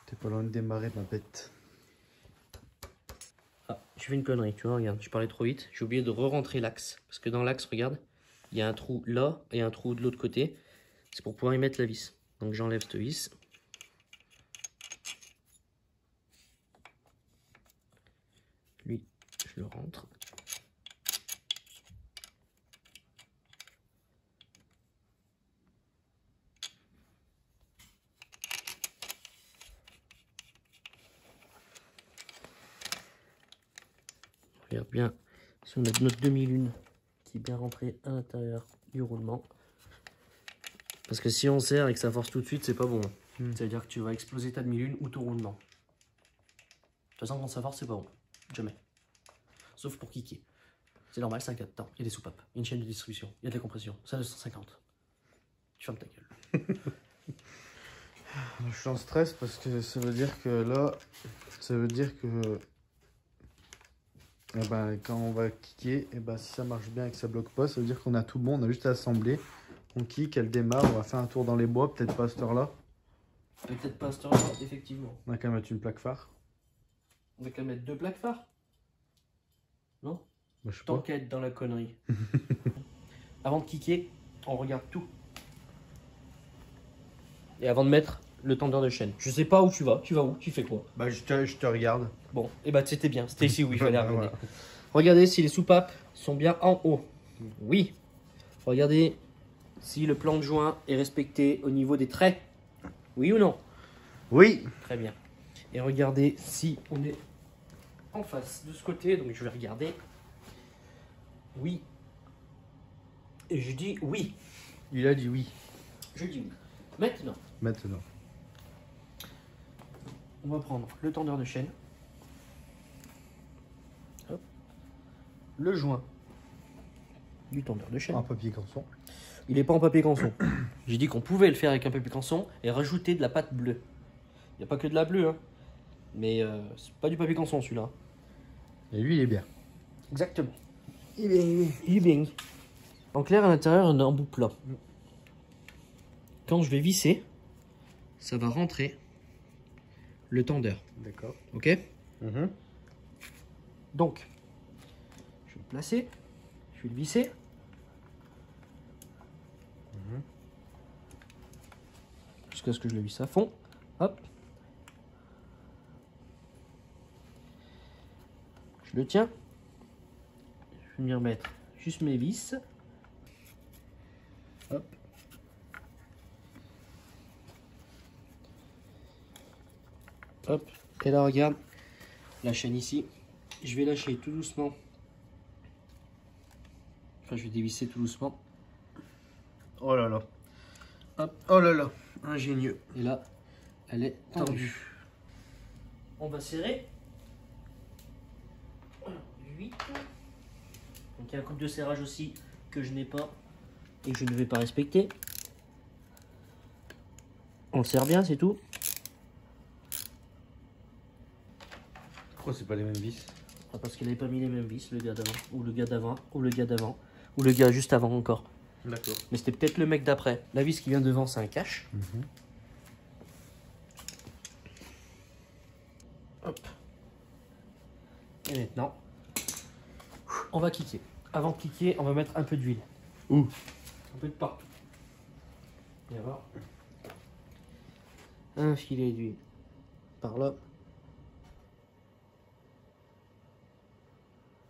T'es pas loin de démarrer, ma bête. Ah, je fais une connerie, tu vois, regarde, je parlais trop vite. J'ai oublié de re-rentrer l'axe. Parce que dans l'axe, regarde, il y a un trou là et un trou de l'autre côté. C'est pour pouvoir y mettre la vis. Donc j'enlève cette vis. Lui, je le rentre. Regarde bien, si on a notre demi-lune qui est bien rentrée à l'intérieur du roulement. Parce que si on serre et que ça force tout de suite, c'est pas bon. Ça veut dire que tu vas exploser ta demi-lune ou ton roulement. De toute façon, quand ça force, c'est pas bon. Jamais. Sauf pour kicker. C'est normal, c'est un 4 temps. Il y a des soupapes, il y a une chaîne de distribution, il y a de la compression. Ça, 250. Tu fermes ta gueule. Je suis en stress parce que ça veut dire que là, ça veut dire que eh ben, quand on va kicker, eh ben, si ça marche bien et que ça bloque pas, ça veut dire qu'on a tout bon, on a juste à assembler. On kick, elle démarre, on va faire un tour dans les bois, peut-être pas à cette heure-là. Peut-être pas à cette heure-là, effectivement. On a qu'à mettre une plaque phare. On va qu'à mettre 2 plaques phares. Non? Bah, je sais pas. T'enquêtes dans la connerie. Avant de kicker, on regarde tout. Et avant de mettre le tendeur de chaîne. Je sais pas où tu vas. Tu vas où? Tu fais quoi? Bah, je te regarde. Bon, et bah c'était bien. C'était ici où il fallait arriver. Voilà. Regardez si les soupapes sont bien en haut. Oui. Regardez si le plan de joint est respecté au niveau des traits. Oui ou non? Oui. Très bien. Et regardez si on est en face de ce côté. Donc je vais regarder. Oui. Et je dis oui. Il a dit oui. Je dis oui. Maintenant, Maintenant. on va prendre le tendeur de chaîne. Hop. Le joint du tendeur de chaîne. Un papier canson. Il n'est pas en papier canson. J'ai dit qu'on pouvait le faire avec un papier canson et rajouter de la pâte bleue. Il n'y a pas que de la bleue, hein. Mais c'est pas du papier canson celui-là. Et lui, il est bien. Exactement. Il est bien. En clair, à l'intérieur, on a un embout plat. Quand je vais visser, ça va rentrer le tendeur. D'accord. Ok? Donc, je vais le placer. Je vais le visser. Jusqu'à ce que je le visse à fond. Hop. Je le tiens. Je vais venir mettre juste mes vis. Hop. Hop. Et là, regarde la chaîne ici. Je vais lâcher tout doucement. Enfin, je vais dévisser tout doucement. Oh là là. Hop. Oh là là. Ingénieux. Et là, elle est tendue. On va serrer. 8. Donc il y a un couple de serrage aussi que je n'ai pas et que je ne vais pas respecter. On le serre bien, c'est tout. Pourquoi c'est pas les mêmes vis? Ah, parce qu'il n'avait pas mis les mêmes vis, le gars d'avant, ou le gars d'avant, ou le gars d'avant, ou le gars juste avant encore. D'accord. Mais c'était peut-être le mec d'après. La vis qui vient devant, c'est un cache. Hop. Et maintenant, on va kicker. Avant de kicker, on va mettre un peu d'huile. Où? Un peu de partout. Et alors, un filet d'huile par là.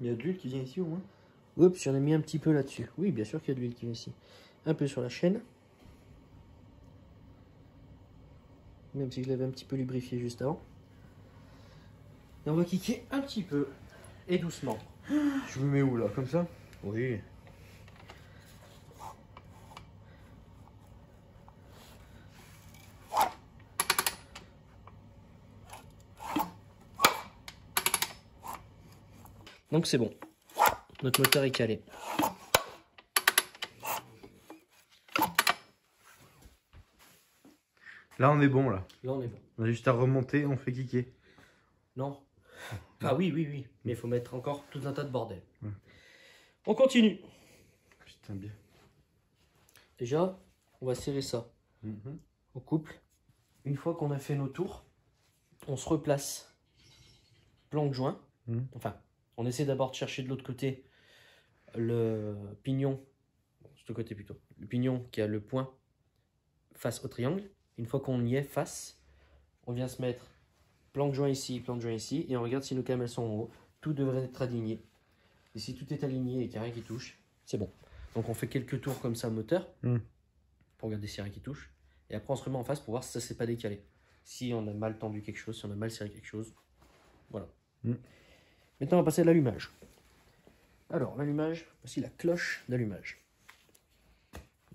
Il y a de l'huile qui vient ici au moins? Oups, j'en ai mis un petit peu là-dessus. Oui, bien sûr qu'il y a de l'huile qui vient ici. Un peu sur la chaîne. Même si je l'avais un petit peu lubrifié juste avant. Et on va kicker un petit peu. Et doucement. Je me mets où là? Comme ça? Oui. Donc c'est bon. Notre moteur est calé. Là on est bon là. Là on est bon. On a juste à remonter, on fait kicker. Non. Ah oui, oui, oui. Mais il faut mettre encore tout un tas de bordel. Ouais. On continue. un biais. Déjà, on va serrer ça au couple. Une fois qu'on a fait nos tours, on se replace planche joint. Enfin, on essaie d'abord de chercher de l'autre côté le pignon, de ce côté plutôt, le pignon qui a le point face au triangle. Une fois qu'on y est face, on vient se mettre planche joint ici, et on regarde si nos camels sont en haut. Tout devrait être aligné. Et si tout est aligné et qu'il n'y a rien qui touche, c'est bon. Donc on fait quelques tours comme ça moteur pour regarder s'il n'y a rien qui touche. Et après on se remet en face pour voir si ça ne s'est pas décalé. Si on a mal tendu quelque chose, si on a mal serré quelque chose. Voilà. Maintenant on va passer à l'allumage. Alors l'allumage, voici la cloche d'allumage.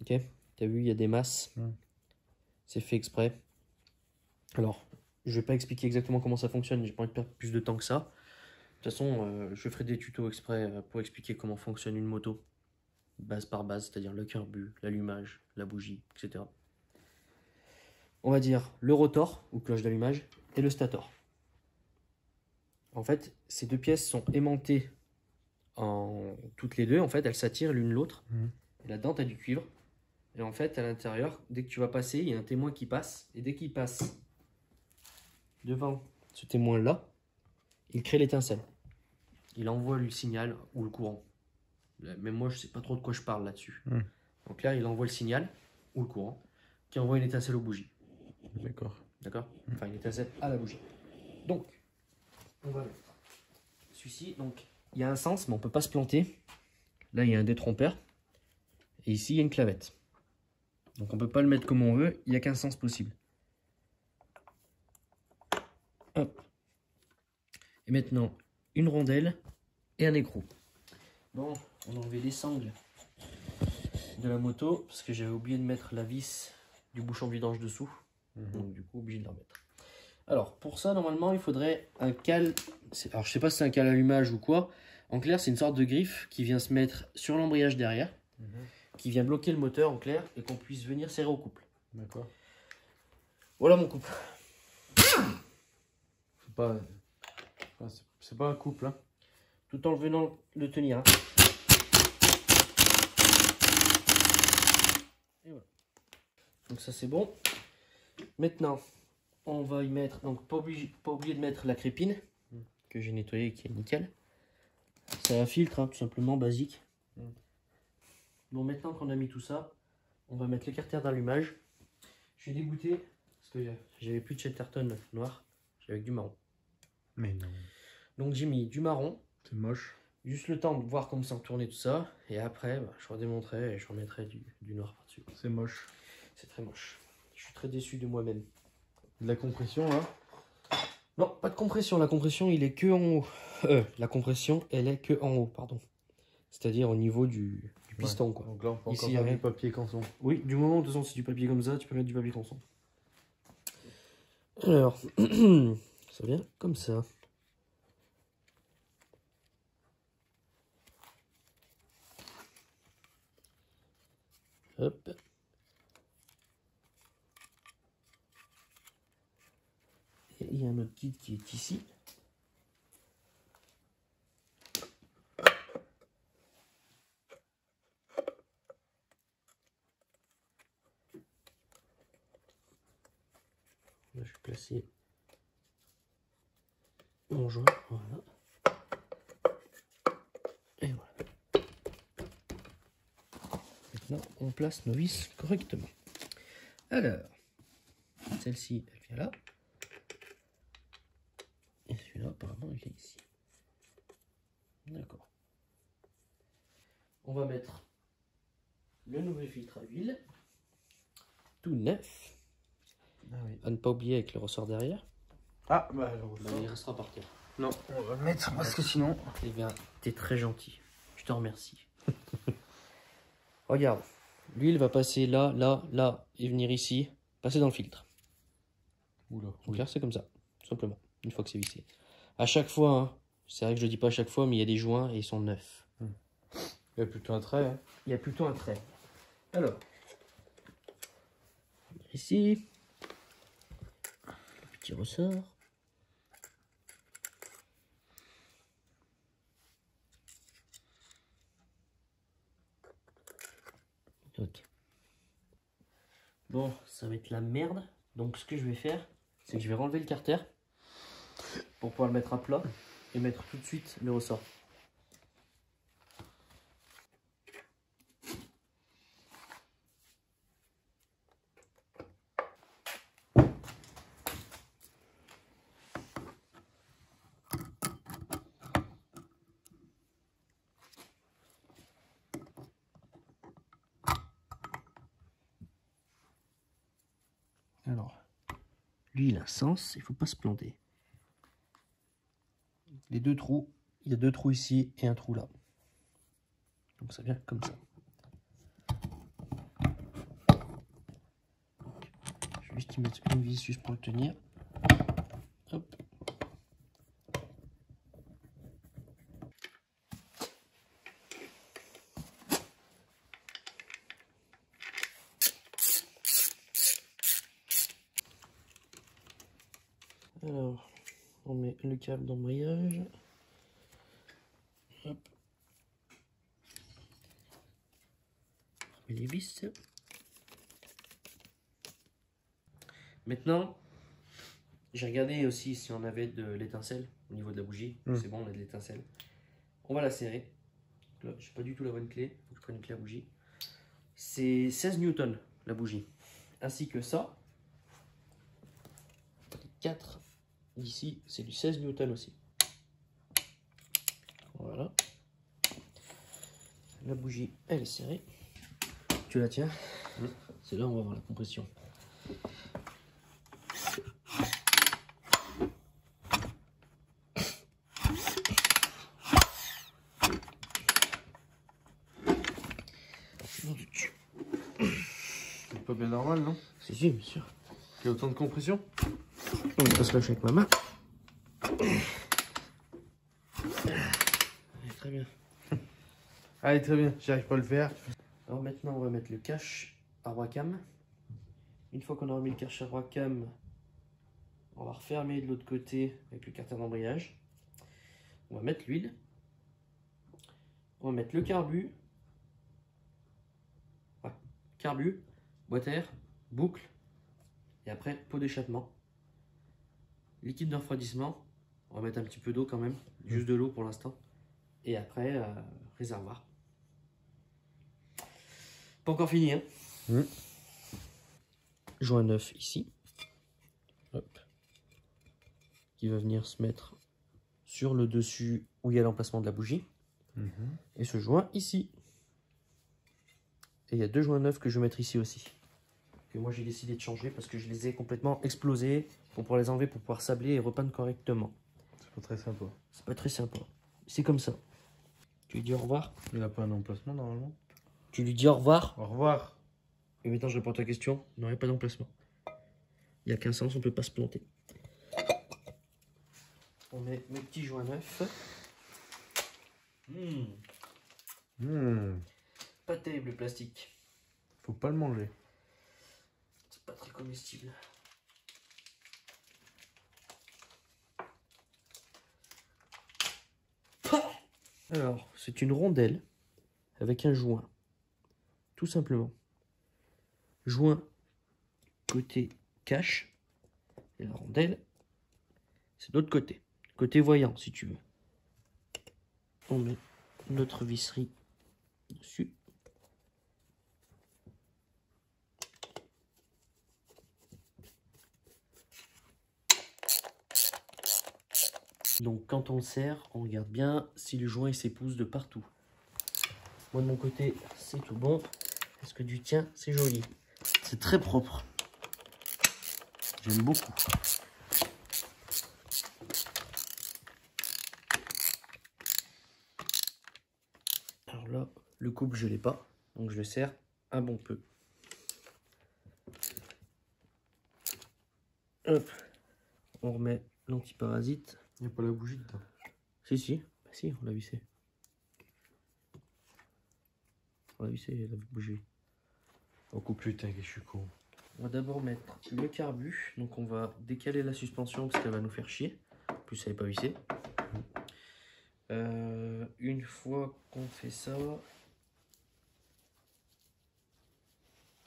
Ok, tu as vu, il y a des masses. C'est fait exprès. Alors, je ne vais pas expliquer exactement comment ça fonctionne, j'ai pas envie de perdre plus de temps que ça. De toute façon, je ferai des tutos exprès pour expliquer comment fonctionne une moto, base par base, c'est-à-dire le carbu, l'allumage, la bougie, etc. On va dire le rotor, ou cloche d'allumage, et le stator. En fait, ces deux pièces sont aimantées en toutes les deux. En fait, elles s'attirent l'une l'autre. Et là-dedans, tu as du cuivre. Et en fait, à l'intérieur, dès que tu vas passer, il y a un témoin qui passe. Et dès qu'il passe devant ce témoin-là, il crée l'étincelle. Il envoie le signal ou le courant. Même moi, je ne sais pas trop de quoi je parle là-dessus. Donc là, il envoie le signal ou le courant qui envoie une étincelle aux bougies. D'accord. D'accord. Enfin, une étincelle à la bougie. Donc, on va mettre celui-ci. Donc, il y a un sens, mais on ne peut pas se planter. Là, il y a un détrompeur. Et ici, il y a une clavette. Donc, on ne peut pas le mettre comme on veut. Il n'y a qu'un sens possible. Hop. Et maintenant, une rondelle et un écrou. Bon, on a enlevé les sangles de la moto parce que j'avais oublié de mettre la vis du bouchon vidange dessous. Donc du coup, obligé de la remettre. Alors, pour ça, normalement, il faudrait un cal. Alors, je sais pas si c'est un cal allumage ou quoi. En clair, c'est une sorte de griffe qui vient se mettre sur l'embrayage derrière, qui vient bloquer le moteur en clair et qu'on puisse venir serrer au couple. D'accord. Voilà mon couple. C'est pas un couple, hein. Tout en venant le tenir. Hein. Et voilà. Donc ça c'est bon. Maintenant, on va y mettre, donc pas oublier de mettre la crépine que j'ai nettoyée qui est nickel. C'est un filtre hein, tout simplement basique. Bon, maintenant qu'on a mis tout ça, on va mettre l'écarteur d'allumage. Je suis dégoûté parce que j'avais plus de Chatterton noir, j'avais du marron. Mais non. Donc j'ai mis du marron. C'est moche. Juste le temps de voir comment ça tourner tout ça. Et après, je redémontrerai et je remettrai du noir par-dessus. C'est moche. C'est très moche. Je suis très déçu de moi-même. De la compression là? Non, pas de compression. La compression, il est que en haut. La compression, elle est que en haut, pardon. C'est-à-dire au niveau du piston, quoi. Donc là, on peut ici, encore il y a du papier canson. Oui, du moment où de toute façon c'est du papier comme ça, tu peux mettre du papier canson. Alors, ça vient comme ça. Hop. Et il y a un autre guide qui est ici. Là, je vais placer mon joint. Voilà. Et voilà. Maintenant, on place nos vis correctement. Alors, celle-ci, elle vient là. Et celui-là, apparemment, il est ici. D'accord. On va mettre le nouveau filtre à huile. Tout neuf. Ah oui. À ne pas oublier avec le ressort derrière. Ah, bah alors. Il restera par terre. Non, on va le mettre parce que sinon. Eh bien, t'es très gentil. Je te remercie. Regarde. L'huile va passer là, là, là, et venir ici. Passer dans le filtre. Oula. Donc là, c'est comme ça. Tout simplement. Une fois que c'est vissé. À chaque fois, hein, c'est vrai que je le dis pas à chaque fois, mais il y a des joints et ils sont neufs. Il y a plutôt un trait. Hein. Il y a plutôt un trait. Alors. Ici. Le petit ressort. Ok. Bon, ça va être la merde. Donc ce que je vais faire, c'est que je vais renlever le carter pour pouvoir le mettre à plat et mettre tout de suite le ressort. Alors, lui il a un sens, il faut pas se planter. Les deux trous, il y a deux trous ici et un trou là. Donc ça vient comme ça. Je vais juste y mettre une vis juste pour le tenir. Hop. Alors, on met le câble d'embrayage. Hop. On met les vis. Maintenant, j'ai regardé aussi si on avait de l'étincelle au niveau de la bougie. C'est bon, on a de l'étincelle. On va la serrer. Là, je n'ai pas du tout la bonne clé. Il faut que je prenne une clé à bougie. C'est 16 newtons la bougie. Ainsi que ça. 4 d'ici, c'est du 16 newtons aussi. Voilà. La bougie, elle est serrée. Tu la tiens. C'est là où on va avoir la compression. C'est pas bien normal, non? Si, bien sûr. Il y a autant de compression? On va se lâcher avec ma main. Allez, très bien. Allez, très bien, j'arrive pas à le faire. Alors maintenant, on va mettre le cache à Wacam. Une fois qu'on aura mis le cache à Wacam, on va refermer de l'autre côté avec le carter d'embrayage. On va mettre l'huile. On va mettre le carbu. Ouais, carbu, boîte à air, boucle. Et après, pot d'échappement. Liquide de refroidissement. On va mettre un petit peu d'eau quand même. Juste de l'eau pour l'instant. Et après, réservoir. Pas encore fini, hein. Joint neuf ici. Hop. Qui va venir se mettre sur le dessus où il y a l'emplacement de la bougie. Et ce joint ici. Et il y a deux joints neufs que je vais mettre ici aussi. Que moi j'ai décidé de changer parce que je les ai complètement explosés pour pouvoir les enlever, pour pouvoir sabler et repeindre correctement. C'est pas très sympa. C'est pas très sympa. C'est comme ça. Tu lui dis au revoir. Il a pas un emplacement normalement. Tu lui dis au revoir. Au revoir. Et maintenant je réponds à ta question. Non, il n'y a pas d'emplacement. Il n'y a qu'un sens, on ne peut pas se planter. On met mes petits joints neufs. Pas terrible le plastique. Faut pas le manger. C'est pas très comestible. Alors, c'est une rondelle avec un joint. Tout simplement. Joint côté cache. Et la rondelle, c'est de l'autre côté. Côté voyant, si tu veux. On met notre visserie dessus. Donc quand on le serre, on regarde bien si le joint s'épouse de partout. Moi de mon côté, c'est tout bon. Est-ce que du tien, c'est joli? C'est très propre. J'aime beaucoup. Alors là, le couple, je l'ai pas. Donc je le serre un bon peu. Hop. On remet l'antiparasite. Il n'y a pas la bougie dedans. Si. Bah si, on l'a vissé. On l'a vissé, la bougie. Oh putain, que je suis con. On va d'abord mettre le carbu. Donc on va décaler la suspension parce qu'elle va nous faire chier. En plus, elle n'est pas vissée. Une fois qu'on fait ça,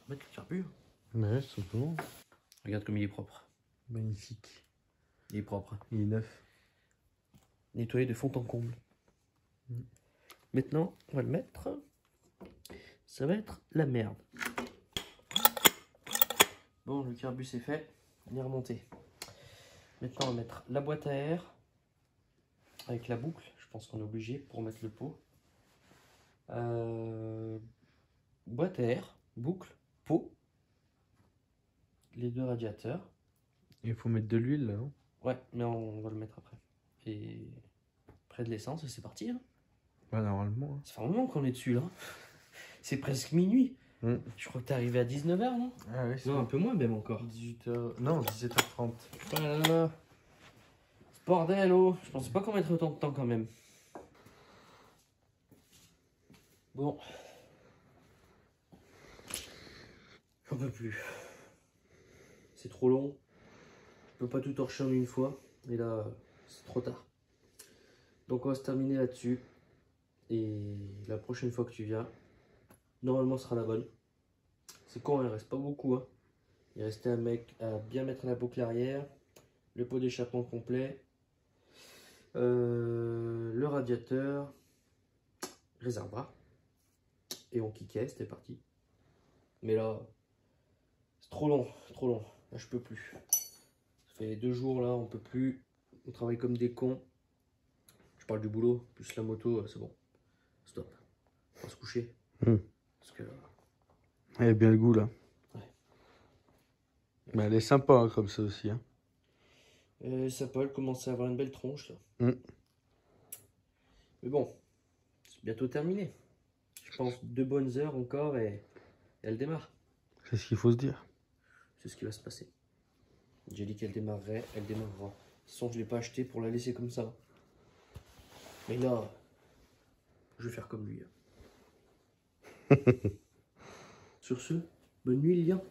mettre le carbu. Ouais, simplement. Regarde comme il est propre. Magnifique. Il est propre. Il est neuf. Nettoyé de fond en comble. Maintenant, on va le mettre. Ça va être la merde. Bon, le carbu c'est fait. On est remonté. Maintenant, on va mettre la boîte à air avec la boucle. Je pense qu'on est obligé pour mettre le pot. Boîte à air, boucle, pot. Les deux radiateurs. Il faut mettre de l'huile là, non? Ouais, mais on va le mettre après. Et près de l'essence, et c'est parti. Hein. Bah, normalement. Hein. Ça fait un moment qu'on est dessus là. C'est presque minuit. Je crois que t'es arrivé à 19 h, non? Ah oui, c'est Non, un peu moins même encore. 18 h. Non, 17 h 30. Voilà. Ce bordel, oh. Je pensais pas qu'on mettrait autant de temps quand même. Bon. J'en peux plus. C'est trop long. Je peux pas tout torcher en une fois. Et là, c'est trop tard. Donc on va se terminer là-dessus. Et la prochaine fois que tu viens, normalement ce sera la bonne. C'est con, il reste pas beaucoup. Hein. Il restait un mec à bien mettre la boucle arrière, le pot d'échappement complet, le radiateur, réservoir. Et on kickait, c'était parti. Mais là, c'est trop long, trop long. Là, je peux plus. Ça fait 2 jours là, on peut plus. On travaille comme des cons. Je parle du boulot, plus la moto, c'est bon. Stop. On va se coucher. Parce que là... Elle a bien le goût là. Ouais. Mais elle est sympa hein, comme ça aussi. Hein. Ça peut commencer à avoir une belle tronche là. Mais bon, c'est bientôt terminé. Je pense 2 bonnes heures encore et elle démarre. C'est ce qu'il faut se dire. C'est ce qui va se passer. J'ai dit qu'elle démarrerait, elle démarrera. De toute façon, je ne l'ai pas acheté pour la laisser comme ça. Mais là, je vais faire comme lui. Sur ce, bonne nuit Lilian.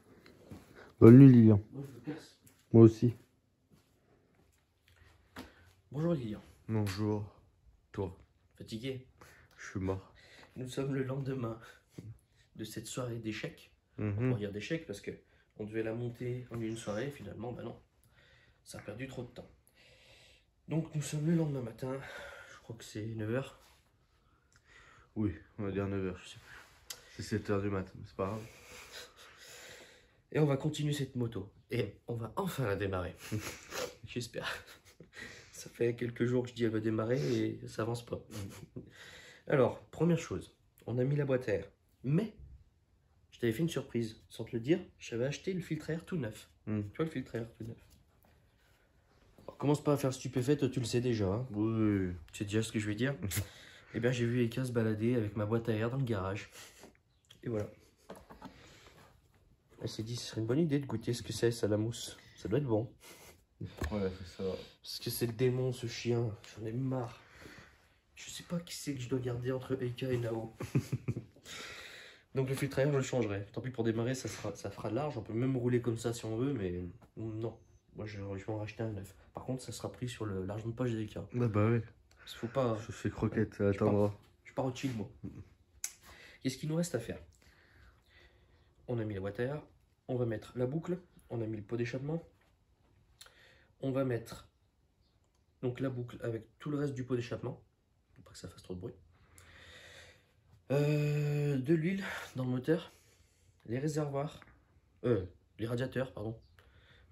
Bonne nuit Lilian. Moi, je me casse. Moi aussi. Bonjour Lilian. Bonjour. Toi. Fatigué? Je suis mort. Nous sommes le lendemain de cette soirée d'échecs. On va dire d'échecs parce que on devait la monter en une soirée. Finalement, bah non. Ça a perdu trop de temps. Donc nous sommes le lendemain matin. Je crois que c'est 9 h. Oui, on va dire 9 h, je sais plus. C'est 7 h du matin, mais c'est pas grave. Et on va continuer cette moto. Et on va enfin la démarrer. J'espère. Ça fait quelques jours que je dis elle va démarrer et ça avance pas. Alors, première chose, on a mis la boîte à air. Mais, je t'avais fait une surprise. Sans te le dire, j'avais acheté le filtre à air tout neuf. Tu vois le filtre à air tout neuf. Alors, commence pas à faire stupéfait, toi tu le sais déjà. Hein. Oui. Tu sais déjà ce que je vais dire. Eh bien, j'ai vu Eka se balader avec ma boîte à air dans le garage. Et voilà. Elle s'est dit, ce serait une bonne idée de goûter ce que c'est, ça, la mousse. Ça doit être bon. Ouais, c'est ça. Parce que c'est le démon, ce chien. J'en ai marre. Je sais pas qui c'est que je dois garder entre Eka et Nao. Donc le filtre à air, je le changerai. Tant pis pour démarrer, ça fera large. On peut même rouler comme ça si on veut, mais non. Moi, je vais en racheter un neuf. Par contre, ça sera pris sur l'argent de poche d'Eka. Bah oui. Parce qu'il faut pas... Je fais croquette, ça attendra. Je pars au chill, moi. Qu'est-ce qu'il nous reste à faire? On a mis la boîte à air. On va mettre la boucle. On a mis le pot d'échappement. On va mettre donc la boucle avec tout le reste du pot d'échappement. Pour pas que ça fasse trop de bruit. De l'huile dans le moteur. Les réservoirs. Les radiateurs, pardon.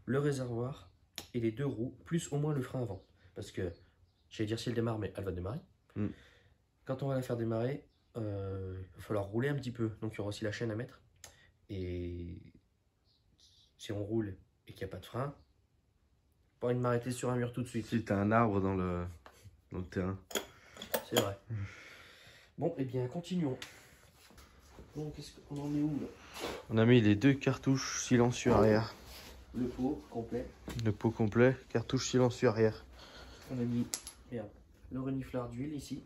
Le réservoir. Et les 2 roues. Plus au moins le frein avant. Parce que, j'allais dire si elle démarre, mais elle va démarrer. Quand on va la faire démarrer, il va falloir rouler un petit peu. Donc il y aura aussi la chaîne à mettre. Et si on roule et qu'il n'y a pas de frein, pas envie de m'arrêter sur un mur tout de suite. Si t'as un arbre dans le terrain. C'est vrai. Bon, et bien continuons. Bon, qu'est-ce qu'on en est où là? On a mis les 2 cartouches silencieux arrière. Le pot complet. Le pot complet, cartouche silencieux arrière. On a mis le reniflard d'huile ici.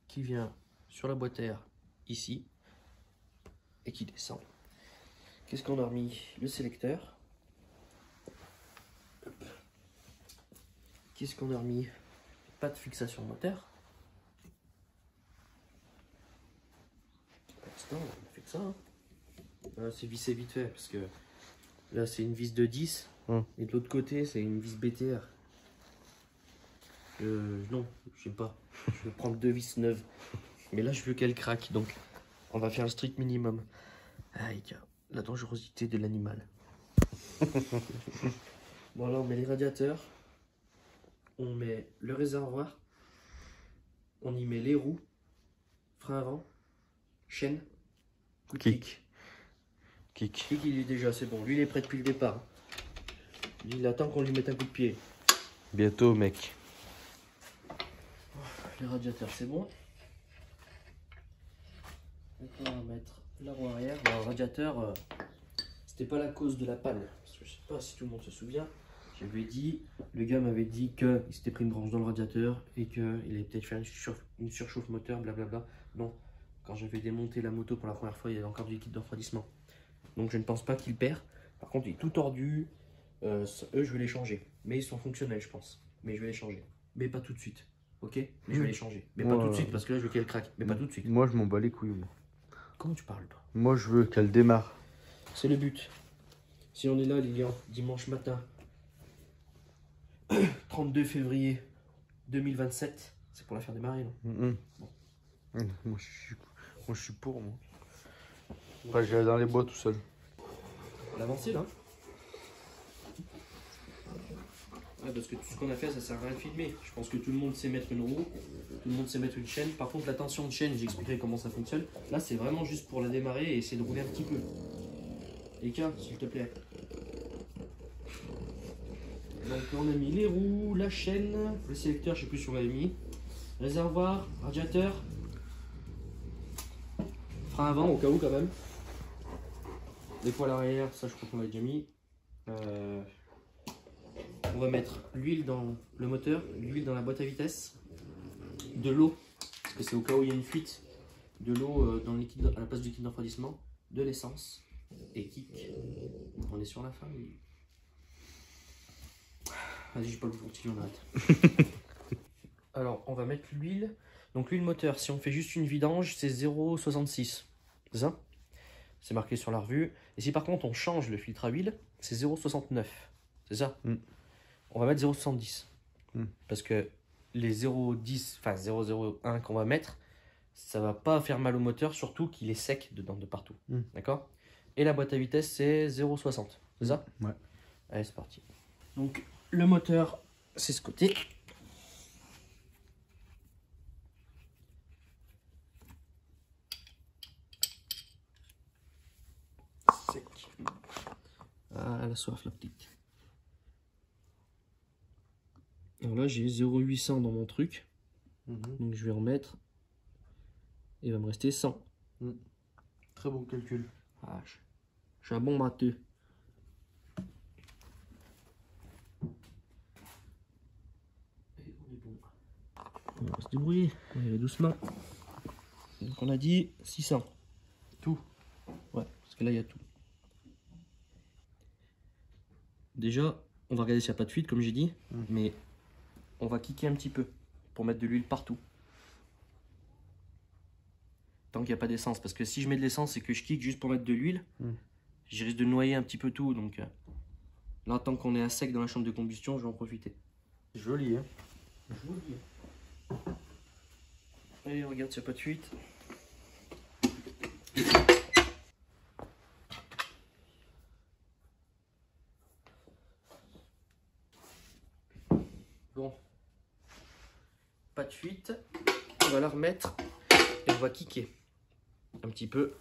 Qui vient sur la boîte à air ici. Et qui descend. Qu'est-ce qu'on a remis? Le sélecteur. Qu'est-ce qu'on a remis? Pas de fixation moteur. Pour l'instant, on a fait ça. Hein. C'est vissé vite fait parce que là c'est une vis de 10 et de l'autre côté c'est une vis BTR. Non, je sais pas. Je vais prendre 2 vis neuves. Mais là je veux qu'elle craque donc on va faire le strict minimum. Aïe, la dangerosité de l'animal. Bon là on met les radiateurs. On met le réservoir. On y met les roues. Frein avant. Chaîne. Kick. Kick il est déjà, c'est bon. Lui il est prêt depuis le départ. Lui il attend qu'on lui mette un coup de pied. Bientôt, mec. Les radiateurs c'est bon. Donc on va mettre la roue arrière. Bon, le radiateur, c'était pas la cause de la panne. Parce que je sais pas si tout le monde se souvient. J'avais dit, le gars m'avait dit qu'il s'était pris une branche dans le radiateur et qu'il allait peut-être faire une surchauffe moteur, blablabla. Non, quand j'avais démonté la moto pour la première fois, il y avait encore du liquide de refroidissement. Donc je ne pense pas qu'il perd. Par contre, il est tout tordu. Eux, je vais les changer. Mais ils sont fonctionnels, je pense. Mais je vais les changer. Mais pas tout de suite. Ok? Mais je vais les changer. Mais pas tout de suite parce que là, je veux qu'elle craque. Mais pas tout de suite. Moi, je m'en bats les couilles. Moi. Comment tu parles, toi? Moi, je veux qu'elle démarre. C'est le but. Si on est là, Lilian, dimanche matin, 32 février 2027, c'est pour la faire démarrer, non? Bon. Moi, je suis pour, moi. Enfin, j'irai dans les bois tout seul. L'avancer, là? Ouais, parce que tout ce qu'on a fait, ça sert à rien de filmer. Je pense que tout le monde sait mettre une roue, tout le monde sait mettre une chaîne. Par contre, la tension de chaîne, j'expliquerai comment ça fonctionne. Là, c'est vraiment juste pour la démarrer et essayer de rouler un petit peu. Eka, s'il te plaît. Donc, on a mis les roues, la chaîne, le sélecteur, je sais plus si on l'avait mis. Réservoir, radiateur. Frein avant, au cas où, quand même. Les poils arrière, ça, je crois qu'on l'a déjà mis. On va mettre l'huile dans le moteur, l'huile dans la boîte à vitesse, de l'eau, parce que c'est au cas où il y a une fuite, de l'eau dans le liquide, à la place du liquide de refroidissement, de l'essence et kick. On est sur la fin, oui. Vas-y, j'ai pas le goût, continue, on arrête. Alors, on va mettre l'huile. Donc l'huile moteur, si on fait juste une vidange, c'est 0,66. C'est ça? C'est marqué sur la revue. Et si par contre on change le filtre à huile, c'est 0,69. C'est ça? On va mettre 0,70. Parce que les 0,10, enfin 0,01 qu'on va mettre, ça va pas faire mal au moteur, surtout qu'il est sec dedans de partout. D'accord? Et la boîte à vitesse, c'est 0,60. C'est ça? Ouais. Allez, c'est parti. Donc le moteur, c'est ce côté. Sec. Ah, la soif, la petite. Alors là, j'ai 0,800 dans mon truc. Donc je vais remettre. Il va me rester 100. Très bon calcul. Ah, je suis un bon matheux. Et on est bon. On va se débrouiller. On y va doucement. Donc on a dit 600. Tout. Ouais, parce que là, il y a tout. Déjà, on va regarder s'il n'y a pas de fuite, comme j'ai dit. Mais on va kicker un petit peu pour mettre de l'huile partout. Tant qu'il n'y a pas d'essence. Parce que si je mets de l'essence et que je kick juste pour mettre de l'huile, je risque de noyer un petit peu tout. Donc là, tant qu'on est à sec dans la chambre de combustion, je vais en profiter. Joli, hein? Joli. Allez, regarde s'il n'y a pas de fuite. Bon. Pas de fuite. On va la remettre et on va kicker un petit peu.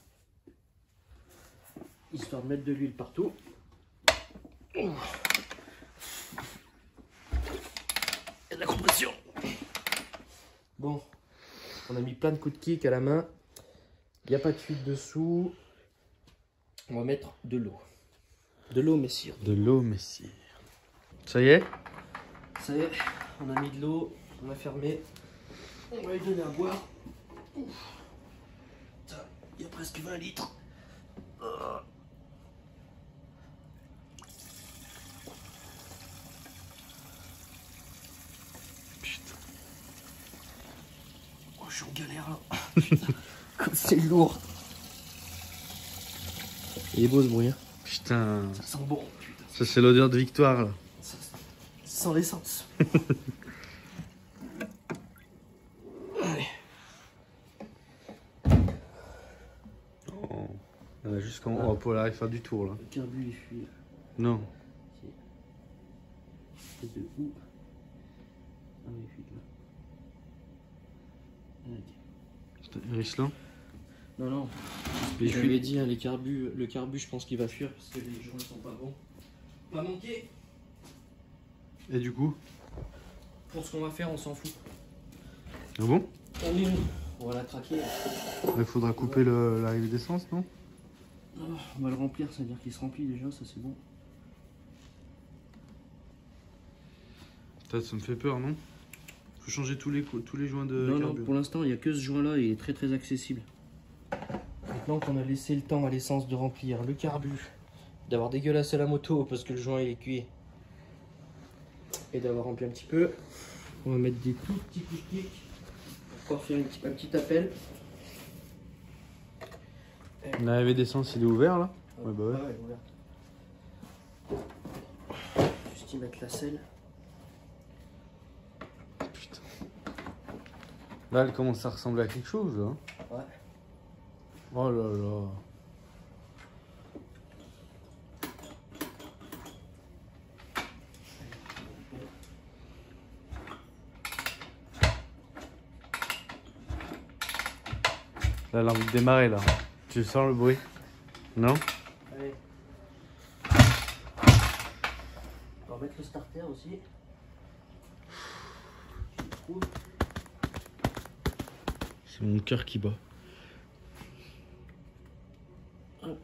Histoire de mettre de l'huile partout. Il y a de la compression. Bon, on a mis plein de coups de kick à la main. Il n'y a pas de fuite dessous. On va mettre de l'eau. De l'eau, messire. De l'eau, messire. Ça y est? Ça y est, on a mis de l'eau. On a fermé. On va lui donner à boire. Il y a presque 20 litres. Putain. Oh, je suis en galère là. Putain, comme c'est lourd. Il est beau ce bruit. Hein. Putain. Ça sent bon. Putain. Ça, c'est l'odeur de victoire, là. Ça sent l'essence. Allez. Oh. On a jusqu'en haut pour aller faire du tour, là. Le carbu, il fuit. Non. C'est de où? Ah oui, il fuit là. Ok. Richland? Non, non. Il Je fuit. lui ai dit, hein, le carbu, je pense qu'il va fuir parce que les joints sont pas bons. Pas manqué. Et du coup? Pour ce qu'on va faire, on s'en fout. Ah bon? On va la craquer. Il faudra couper l'arrivée d'essence, non? On va le remplir, ça veut dire qu'il se remplit déjà, ça c'est bon. Putain, ça me fait peur, non? Faut changer tous les joints de Non, carburant. non, pour l'instant, il n'y a que ce joint-là, il est très très accessible. Maintenant qu'on a laissé le temps à l'essence de remplir le carbu, d'avoir dégueulassé la moto parce que le joint il est cuit, et d'avoir rempli un petit peu, on va mettre des tout petits coups de pic pour pouvoir faire un petit appel. L'arrivée d'essence, il est ouvert, là? Ouais, bah ouais. Voilà. Juste y mettre la selle. Putain. Là, elle commence à ressembler à quelque chose, là. Ouais. Oh là là. Là, elle a envie de démarrer, là. Tu sens le bruit? Non? Allez. On va mettre le starter aussi. C'est mon cœur qui bat. Hop.